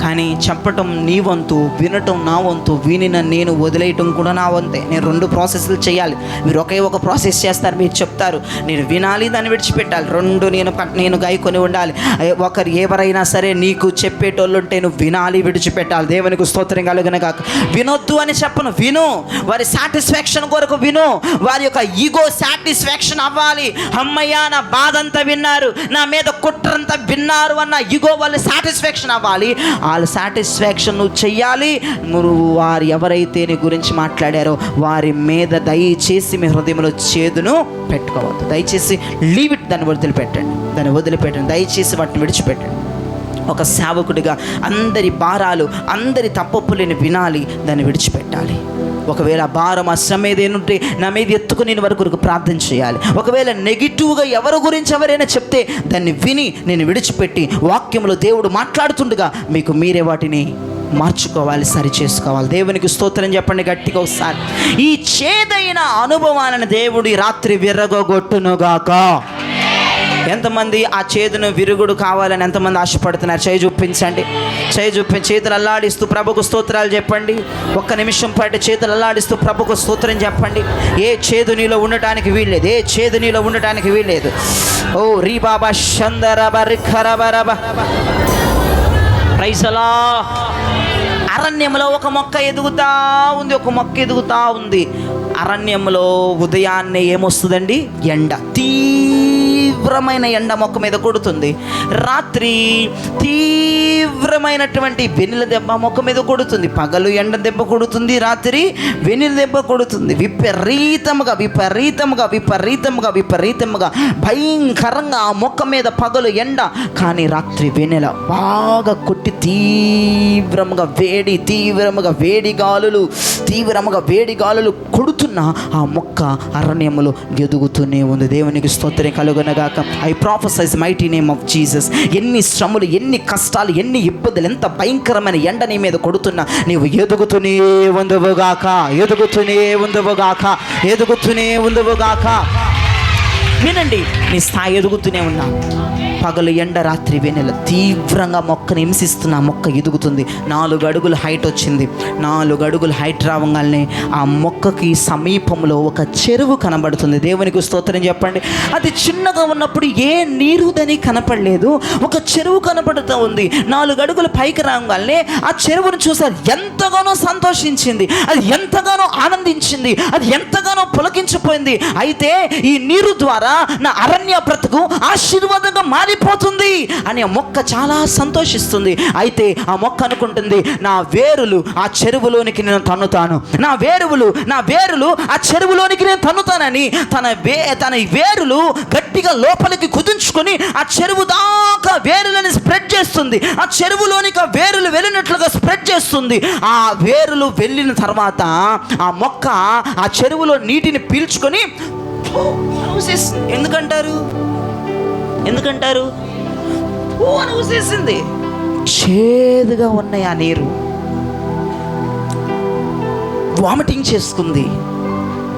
కానీ చెప్పటం నీ వంతు, వినటం నా వంతు, వినిన నేను వదిలేయటం కూడా నా వంతే. నేను 2 ప్రాసెస్లు చేయాలి. మీరు ఒకే ఒక ప్రాసెస్ చేస్తారు, మీరు చెప్తారు, నేను వినాలి, దాన్ని విడిచిపెట్టాలి. 2 నేను గాయకొని ఉండాలి. ఒకరు ఎవరైనా సరే నీకు చెప్పేటోళ్ళు ఉంటే నువ్వు వినాలి, విడిచిపెట్టాలి. దేవునికి స్తోత్రం కలుగును గాక. వినొద్దు అని చెప్పను, విను. వారి సాటిస్ఫాక్షన్ కొరకు విను. వారి యొక్క ఈగో సాటిస్ఫాక్షన్ అవ్వాలి. అమ్మయ్య నా బాధ అంతా విన్నారు, నా మీద కుట్రంతా విన్నారు అన్న ఈగో వాళ్ళు సాటిస్ఫాక్షన్ అవ్వాలి. వాళ్ళ సాటిస్ఫాక్షన్ నువ్వు చెయ్యాలి. నువ్వు వారు ఎవరైతే నీ గురించి మాట్లాడారో వారి మీద దయచేసి మీ హృదయంలో చేదును పెట్టుకోవద్దు. దయచేసి లీవ్ ఇట్, దాన్ని వదిలిపెట్టండి. దయచేసి వాటిని విడిచిపెట్టండి. ఒక సేవకుడిగా అందరి భారాలు, అందరి తప్పొప్పులను వినాలి, దాన్ని విడిచిపెట్టాలి. ఒకవేళ భారం ఆ శ్రమ ఏదైనా నా మీద ఎత్తుకుని నేను వరకు ప్రార్థన చేయాలి. ఒకవేళ నెగిటివ్గా ఎవరి గురించి ఎవరైనా చెప్తే దాన్ని విని నేను విడిచిపెట్టి వాక్యంలో దేవుడు మాట్లాడుతుండగా మీకు మీరే వాటిని మార్చుకోవాలి, సరి చేసుకోవాలి. దేవునికి స్తోత్రం చెప్పండి గట్టిగా ఒకసారి. ఈ చేదైన అనుభవాలను దేవుడు రాత్రి విరగొట్టునుగాక. ఎంతమంది ఆ చేదును విరుగుడు కావాలని ఎంతమంది ఆశపడుతున్నారు? చేయి చూపించండి. చేతులు అల్లాడిస్తూ ప్రభుకు స్తోత్రాలు చెప్పండి. 1 నిమిషం పాటు చేతులు అల్లాడిస్తూ ప్రభుకు స్తోత్రం చెప్పండి. ఏ చేదు నీలో ఉండటానికి వీల్లేదు. ఓ రీ బాబా షందరబ రిఖరబరబ. ప్రైజ్ అలా. అరణ్యంలో ఒక మొక్క ఎదుగుతా ఉంది. అరణ్యంలో ఉదయాన్నే ఏమొస్తుందండి? ఎండ, తీవ్రమైన ఎండ మొక్క మీద కొడుతుంది. రాత్రి తీవ్రమైనటువంటి వెన్నెల దెబ్బ మొక్క మీద కొడుతుంది. పగలు ఎండ దెబ్బ కొడుతుంది, రాత్రి వెన్నెల దెబ్బ కొడుతుంది. విపరీతంగా భయంకరంగా ఆ మొక్క మీద పగలు ఎండ, కానీ రాత్రి వెన్నెల బాగా కొట్టి తీవ్రముగా వేడి గాలులు కొడుతున్న ఆ మొక్క అరణ్యములో ఎదుగుతూనే ఉంది. దేవునికి స్తోత్రం కలుగునగాక. I prophesize mighty name of Jesus. ఎన్ని శ్రమలు, ఎన్ని కష్టాలు, ఎన్ని ఇబ్బందులు, ఎంత భయంకరమైన ఎండ నీ మీద కొడుతున్నా నీవు ఎదుగుతూనే ఉందువుగాక. వినండి, నీ స్థాయి ఎదుగుతూనే ఉన్నా. పగలు ఎండ, రాత్రి వెన్నెల తీవ్రంగా మొక్కను హింసిస్తున్న మొక్క ఎదుగుతుంది. 4 అడుగుల హైట్ వచ్చింది. 4 అడుగుల హైట్ రావగానే ఆ మొక్కకి సమీపంలో ఒక చెరువు కనబడుతుంది. దేవునికి స్తోత్రం చెప్పండి. అది చిన్నగా ఉన్నప్పుడు ఏ నీరుదని కనపడలేదు, ఒక చెరువు కనపడుతూ ఉంది. 4 అడుగుల పైకి రాగానే ఆ చెరువును చూసారు. ఎంతగానో సంతోషించింది, అది ఎంతగానో ఆనందించింది, అది ఎంతగానో పులకించిపోయింది. అయితే ఈ నీరు ద్వారా నా అరణ్య బ్రతుకు ఆశీర్వాదంగా మారిపోతుంది అని ఆ మొక్క చాలా సంతోషిస్తుంది. అయితే ఆ మొక్క అనుకుంటుంది, నా వేరులు ఆ చెరువులోనికి నేను తన్నుతాను, నా వేరులు ఆ చెరువులోనికి నేను తన్నుతానని తన వేరులు గట్టిగా లోపలికి కుదించుకొని ఆ చెరువు దాకా వేరులను స్ప్రెడ్ చేస్తుంది. ఆ చెరువులోనికి ఆ వేరులు వెళ్ళినట్లుగా స్ప్రెడ్ చేస్తుంది. ఆ వేరులు వెళ్ళిన తర్వాత ఆ మొక్క ఆ చెరువులో నీటిని పీల్చుకొని ఎందుకంటారు అని ఊసేసింది. చేదుగా ఉన్నాయి ఆ నీరు. వామిటింగ్ చేసుకుంది,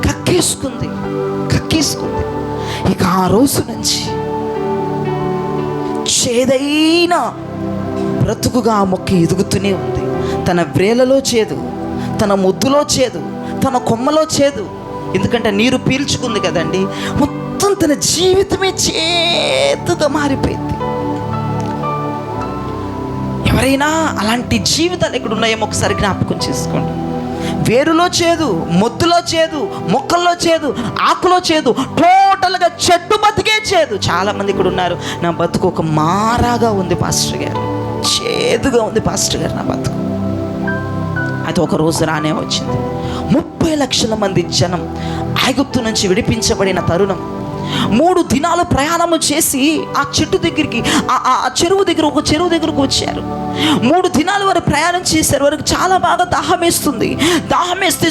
కక్కేసుకుంది. ఇక ఆ రోజు నుంచి చేదైన బ్రతుకుగా ఆ మొక్క ఎదుగుతూనే ఉంది. తన వ్రేలలో చేదు, తన ముద్దులో చేదు, తన కొమ్మలో చేదు. ఎందుకంటే నీరు పీల్చుకుంది కదండి. మొత్తం తన జీవితమే చేదుగా మారిపోయింది. ఎవరైనా అలాంటి జీవితాలు ఎక్కడ ఉన్నాయేమో ఒకసారి జ్ఞాపకం చేసుకోండి. వేరులో చేదు, మొద్దులో చేదు, మొక్కల్లో చేదు, ఆకులో చేదు, టోటల్గా చెట్టు బతికే చేదు. చాలామంది ఇక్కడ ఉన్నారు, నా బతుకు ఒక మారాగా ఉంది పాస్టర్ గారు, చేదుగా ఉంది పాస్టర్ గారు నా బతుకు. అయితే ఒక రోజు రానే వచ్చింది. 30 లక్షల మంది జనం ఐగుప్తు నుంచి విడిపించబడిన తరుణం. 3 దినాలు ప్రయాణము చేసి ఆ చెట్టు దగ్గరికి, ఆ చెరువు దగ్గర, ఒక చెరువు దగ్గరకు వచ్చారు. 3 దినాలు వారు ప్రయాణం చేశారు. వారికి చాలా బాగా దాహం వేస్తే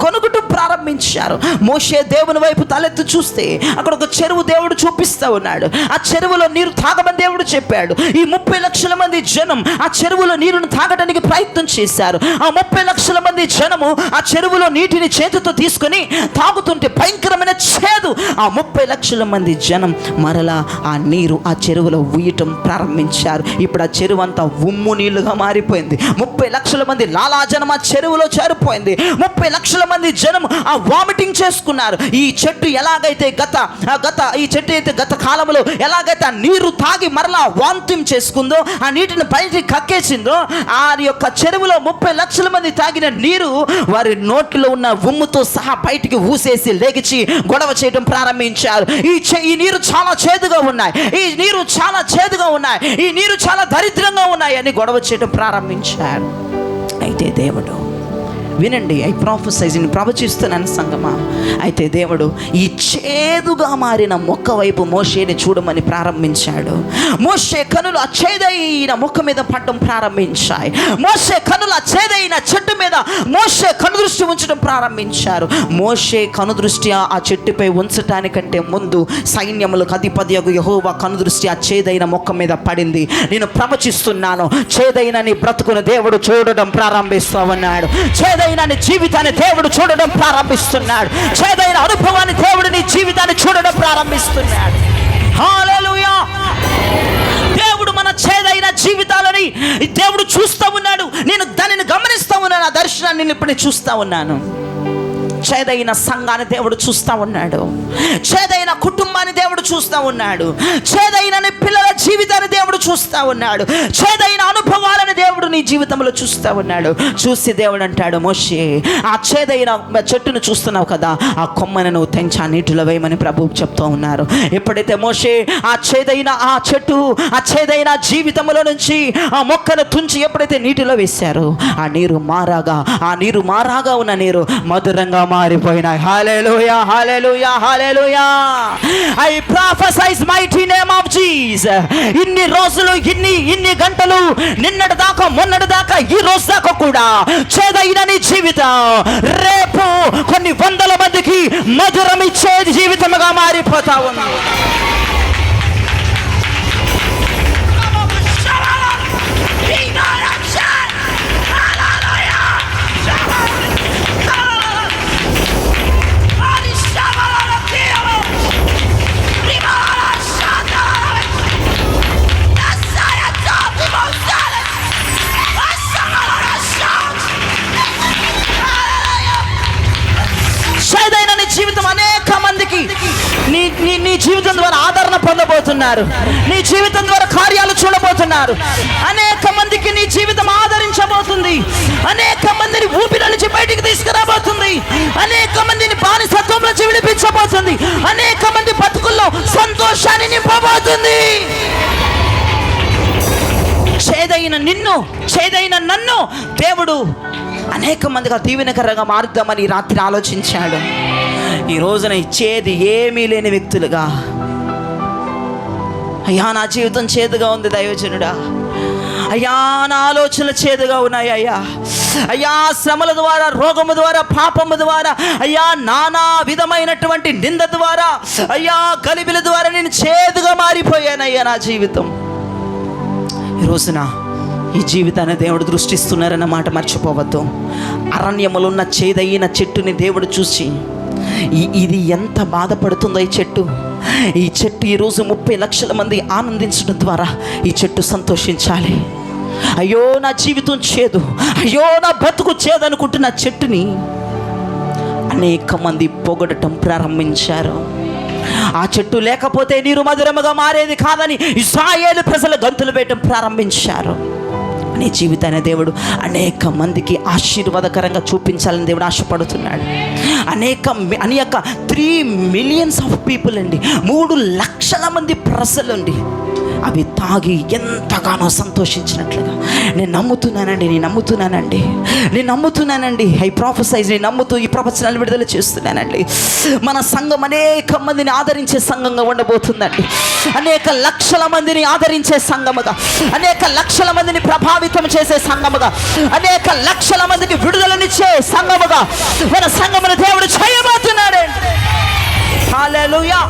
గొనుగటం ప్రారంభించారు. మోషే దేవుని వైపు తలెత్తి చూస్తే అక్కడ ఒక చెరువు దేవుడు చూపిస్తూ ఉన్నాడు. ఆ చెరువులో నీరు తాగమని దేవుడు చెప్పాడు. ఈ 30 లక్షల మంది జనం ఆ చెరువులో నీరును తాగడానికి ప్రయత్నం చేశారు. ఆ 30 లక్షల మంది జనము ఆ చెరువులో నీటిని చేతితో తీసుకొని తాగుతుంటే భయంకరమైన చేదు. ఆ 30 లక్షల మంది జనం మరలా ఆ నీరు ఆ చెరువులో ఊయటం ప్రారంభించారు. ఇప్పుడు ఆ చెరువు అంతా ఉమ్ము నీళ్లుగా మారిపోయింది. 30 లక్షల మంది లాలాజనం ఆ చెరువులో చేరిపోయింది. 30 లక్షల మంది జనం ఆ వామిటింగ్ చేసుకున్నారు. ఈ చెట్టు ఎలాగైతే గత కాలంలో ఎలాగైతే ఆ నీరు తాగి మరలా వాంతిం చేసుకుందో, ఆ నీటిని బయటికి కక్కేసిందో, ఆ యొక్క చెరువులో 30 లక్షల మంది తాగిన నీరు వారి నోట్లో ఉన్న ఉమ్ముతో సహా బయటికి ఊసేసి లేగిచి గొడవ చేయడం ప్రారంభించారు. ఈ నీరు చాలా చేదుగా ఉన్నాయి, ఈ నీరు చాలా దరిద్రంగా ఉన్నాయి అని గొడవ చేయడం ప్రారంభించారు. అయితే దేవుడు, వినండి, ఐ ప్రొఫెసైజ్, నేను ప్రవచిస్తున్నాను సంగమా. అయితే దేవుడు ఈ చేదుగా మారిన మొక్క వైపు మోషేని చూడమని ప్రారంభించాడు. మోషే కనులు ఆ చేదైన మొక్క మీద పడడం ప్రారంభించాయి. మోషే కనులు ఆ చేదైన చెట్టు మీద మోషే కనుదృష్టి ఉంచడం ప్రారంభించారు. మోషే కనుదృష్టి ఆ చెట్టుపై ఉంచటానికంటే ముందు సైన్యములకు అధిపతియగు యెహోవా కనుదృష్టి ఆ చేదైన మొక్క మీద పడింది. నేను ప్రవచిస్తున్నాను, చేదైన నీ బ్రతుకును దేవుడు చూడడం ప్రారంభిస్తూ ఉన్నాడు. చేదైన నీ జీవితాన్ని దేవుడు చూడడం ప్రారంభిస్తున్నాడు. చేదైన అనుభవాన్ని దేవుడు నీ జీవితాన్ని చూడడం ప్రారంభిస్తున్నాడు. హల్లెలూయా. దేవుడు మన చేదైన జీవితాలని దేవుడు చూస్తూ ఉన్నాడు. నేను దానిని గమనిస్తూ ఉన్నాను. ఆ దర్శనాన్ని నేను ఇప్పుడు చూస్తూ ఉన్నాను. చేదైన సంఘాన్ని దేవుడు చూస్తూ ఉన్నాడు. చేదైన కుటుంబాన్ని దేవుడు చూస్తూ ఉన్నాడు. చేదైన పిల్లల జీవితాన్ని దేవుడు చూస్తూ ఉన్నాడు. చేదైన అనుభవాలను దేవుడు నీ జీవితంలో చూస్తూ ఉన్నాడు. చూసి దేవుడు అంటాడు, మోషే, ఆ చేదైన చెట్టును చూస్తున్నావు కదా, ఆ కొమ్మను నువ్వు తెంచి ఆ నీటిలో వేయమని ప్రభువు చెప్తూ ఉన్నారు. ఎప్పుడైతే మోషే ఆ చేదైన జీవితంలో నుంచి ఆ మొక్కను తుంచి ఎప్పుడైతే నీటిలో వేశారో, ఆ నీరు మారాగా ఉన్న నీరు మధురంగా మారిపోయినాయి. హల్లెలూయా, హల్లెలూయా, హల్లెలూయా. I prophesize mighty name of Jesus. ఇన్ని రోజులు, ఇన్ని గంటలు, నిన్నటి దాకా, మొన్నటి దాకా, ఈ రోజు దాకా కూడా చేదైన నీ జీవితం రేపు కొన్ని వందల మందికి మధురం ఇచ్చే జీవితముగా మారిపోతా ఉంది. జీవితం అనేక మందికి నీ జీవితం ద్వారా ఆదరణ పొందబోతున్నారు. నీ జీవితం ద్వారా కార్యాలు చూడబోతున్నారు. అనేక మందికి నీ జీవితం ఆదరించబోతుంది. అనేక మందిని ఊపిరి నుంచి బయటికి తీసుకురాబోతుంది. అనేక మందిని బానిసత్వం నుంచి విడిపించబోతుంది. అనేక మంది బతుకుల్లో సంతోషాన్ని నింపబోతుంది. చేదైన నన్ను దేవుడు అనేక మందిగా దీవెనకరంగా మారుద్దామని రాత్రి ఆలోచించాడు. ఈ రోజున ఇచ్చేది ఏమీ లేని వ్యక్తులుగా, అయ్యా నా జీవితం చేదుగా ఉంది దైవజనుడా, అయ్యా నా ఆలోచనలు చేదుగా ఉన్నాయి, అయ్యా శ్రమల ద్వారా, రోగము ద్వారా, పాపము ద్వారా, అయ్యా నానా విధమైనటువంటి నింద ద్వారా, అయ్యా గలిబిల ద్వారా నేను చేదుగా మారిపోయానయ్యా నా జీవితం. ఈ రోజున ఈ జీవితాన్ని దేవుడు దృష్టిస్తున్నారన్న మాట మర్చిపోవద్దు. అరణ్యములో ఉన్న చేదైన చెట్టుని దేవుడు చూసి ఇది ఎంత బాధపడుతుందో ఈ చెట్టు ఈరోజు 30 లక్షల మంది ఆనందించడం ద్వారా ఈ చెట్టు సంతోషించాలి. అయ్యో నా జీవితం చేదు, అయ్యో నా బతుకు చేదు అనుకుంటున్న చెట్టుని అనేక మంది పొగడటం ప్రారంభించారు. ఆ చెట్టు లేకపోతే నీరు మధురముగా మారేది కాదని ఇశ్రాయేలు ప్రజలు గంతులు వేయటం ప్రారంభించారు. నీ జీవితాన్ని దేవుడు అనేక మందికి ఆశీర్వాదకరంగా చూపించాలని దేవుడు ఆశపడుతున్నాడు. అనేక 3 మిలియన్స్ ఆఫ్ పీపుల్ అండి, 3 లక్షల మంది ప్రజలండి అవి తాగి ఎంతగానో సంతోషించినట్లుగా నేను నమ్ముతున్నానండి. ఐ ప్రొఫెసైజ్, నేను నమ్ముతూ ఈ ప్రవచనాలు విడుదల చేస్తున్నానండి. మన సంఘం అనేక మందిని ఆదరించే సంఘంగా ఉండబోతుందండి. అనేక లక్షల మందిని ఆదరించే సంఘముగా, అనేక లక్షల మందిని ప్రభావితం చేసే సంఘముగా, అనేక లక్షల మందికి విడుదలనిచ్చే సంఘముగా మన సంఘమును దేవుడు చేయబోతున్నాడు. హల్లెలూయా.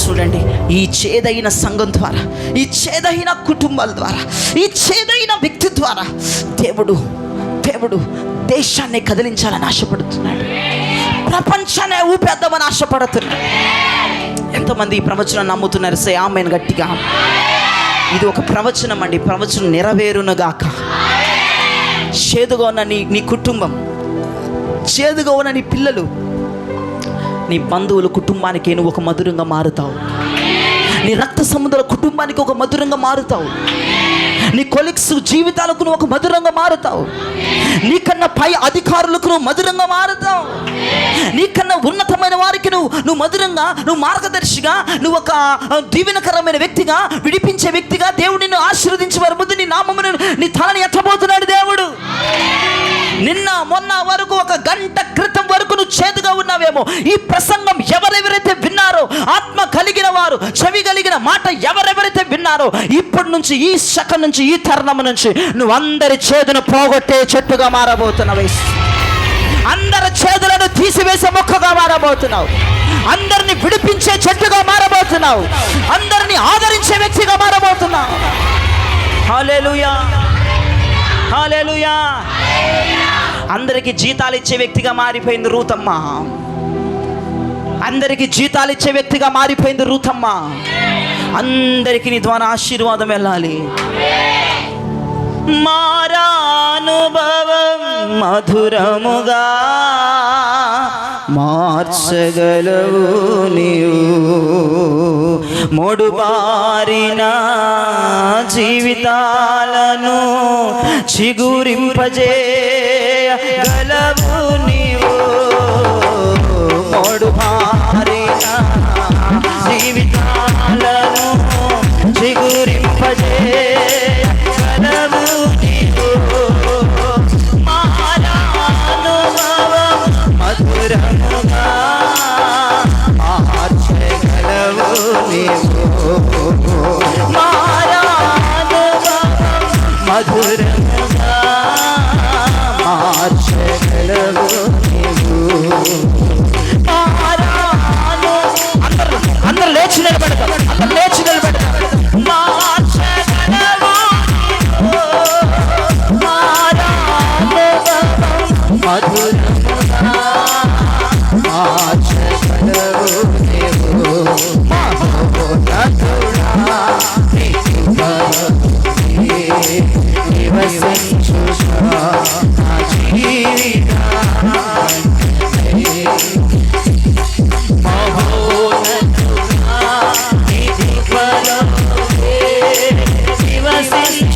చూడండి, ఈ చేదైన సంఘం ద్వారా, ఈ చేదైన కుటుంబాల ద్వారా, ఈ చేదైన వ్యక్తి ద్వారా దేవుడు దేశాన్ని కదిలించాలని ఆశపడుతున్నాడు. ప్రపంచాన్ని ఊపేద్దామని ఆశపడుతున్నాడు. ఎంతమంది ఈ ప్రవచనం నమ్ముతున్నారు? సే ఆమెన్ గట్టిగా. ఇది ఒక ప్రవచనం అండి. ప్రవచనం నెరవేరునుగాక. చేదుగా ఉన్న నీ కుటుంబం, చేదుగా ఉన్న నీ పిల్లలు, నీ బంధువుల కుటుంబానికి నువ్వు ఒక మధురంగా మారుతావు. నీ రక్త సంబంధాల కుటుంబానికి ఒక మధురంగా మారుతావు. నీ కొలీగ్స్ జీవితాలకు నువ్వు ఒక మధురంగా మారుతావు. నీకన్నా పై అధికారులకు నువ్వు మధురంగా మారుతావు. నీకన్నా ఉన్నతమైన వారికి నువ్వు మధురంగా, నువ్వు మార్గదర్శిగా, నువ్వు ఒక దీవెనకరమైన వ్యక్తిగా, విడిపించే వ్యక్తిగా దేవుడు నిన్ను ఆశీర్వదించే వారి ముందు నీ నామమును, నీ తలని ఎత్తబోతున్నాడు దేవుడు. నిన్న మొన్న వరకు, 1 గంట క్రితం వరకు నువ్వు చేదుగా ఉన్నావేమో. ఈ ప్రసంగం ఎవరెవరైతే విన్నారో, ఆత్మ కలిగిన వారు, చెవి కలిగిన మాట ఎవరెవరైతే విన్నారో, ఇప్పటి నుంచి, ఈ శకం నుంచి, ఈ తరుణం నుంచి నువ్వు అందరి చేదును పోగొట్టే చెట్టుగా మారబోతున్నావు. అందరి చేదులను తీసివేసే మొక్కగా మారబోతున్నావు. అందరిని విడిపించే చెట్టుగా మారబోతున్నావు. అందరిని ఆదరించే వ్యక్తిగా మారబోతున్నావు. హల్లెలూయా, హల్లెలూయా. అందరికీ జీతాలు ఇచ్చే వ్యక్తిగా మారిపోయింది రూతమ్మ. అందరికీ జీతాలు ఇచ్చే వ్యక్తిగా మారిపోయింది రూతమ్మ. అందరికీ నీ ద్వారా ఆశీర్వాదం వెళ్ళాలి. మారానుభవం మధురముగా మార్చగలవు నీవు. మొడుబారిన జీవితాలను చిగురింపజేయగలవు నీవు. మొడుబారిన జీవితాలను చిగురింపజేయగలవు నీవు. మారానుభవం మధురముగా మార్చగలవు నీవు. మారానుభవం మధురముగా మార్చగలవు నీవు. అందరూ లేచి నిలబెడతారు. మార్చగలవు మధురముగా మార్చగలవు నీవు. మహోన్నతుడా నివసించుచు నా జీవితాన్ని. మహోన్నతుడా నివసించుచు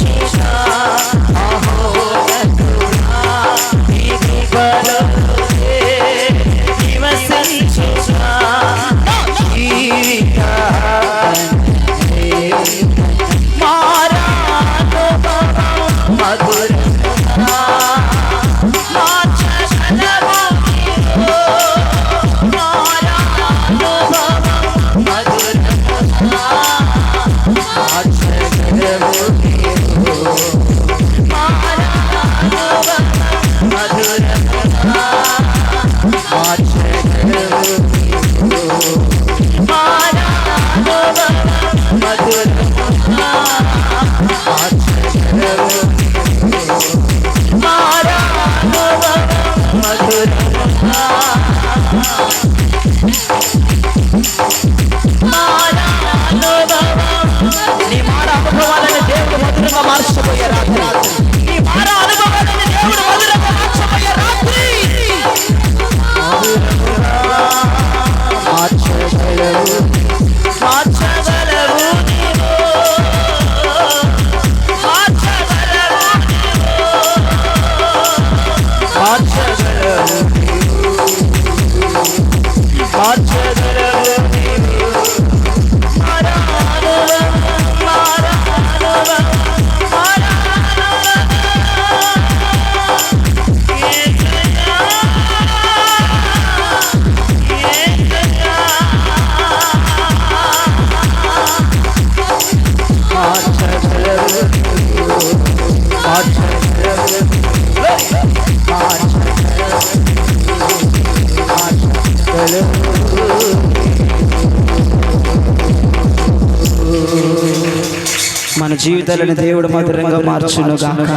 మార్చగలవు నీవు, మార్చగలవు నీవు, మార్చగలవు నీవు, మార్చగలవు నీవు. మారానువా, మారానువా, మారానువా. యేసయ్యా, యేసయ్యా. మార్చగలవు నీవు, మార్చగలవు నీవు, మార్చగలవు. మన జీవితాలను దేవుడు మధురంగా మార్చును గాక.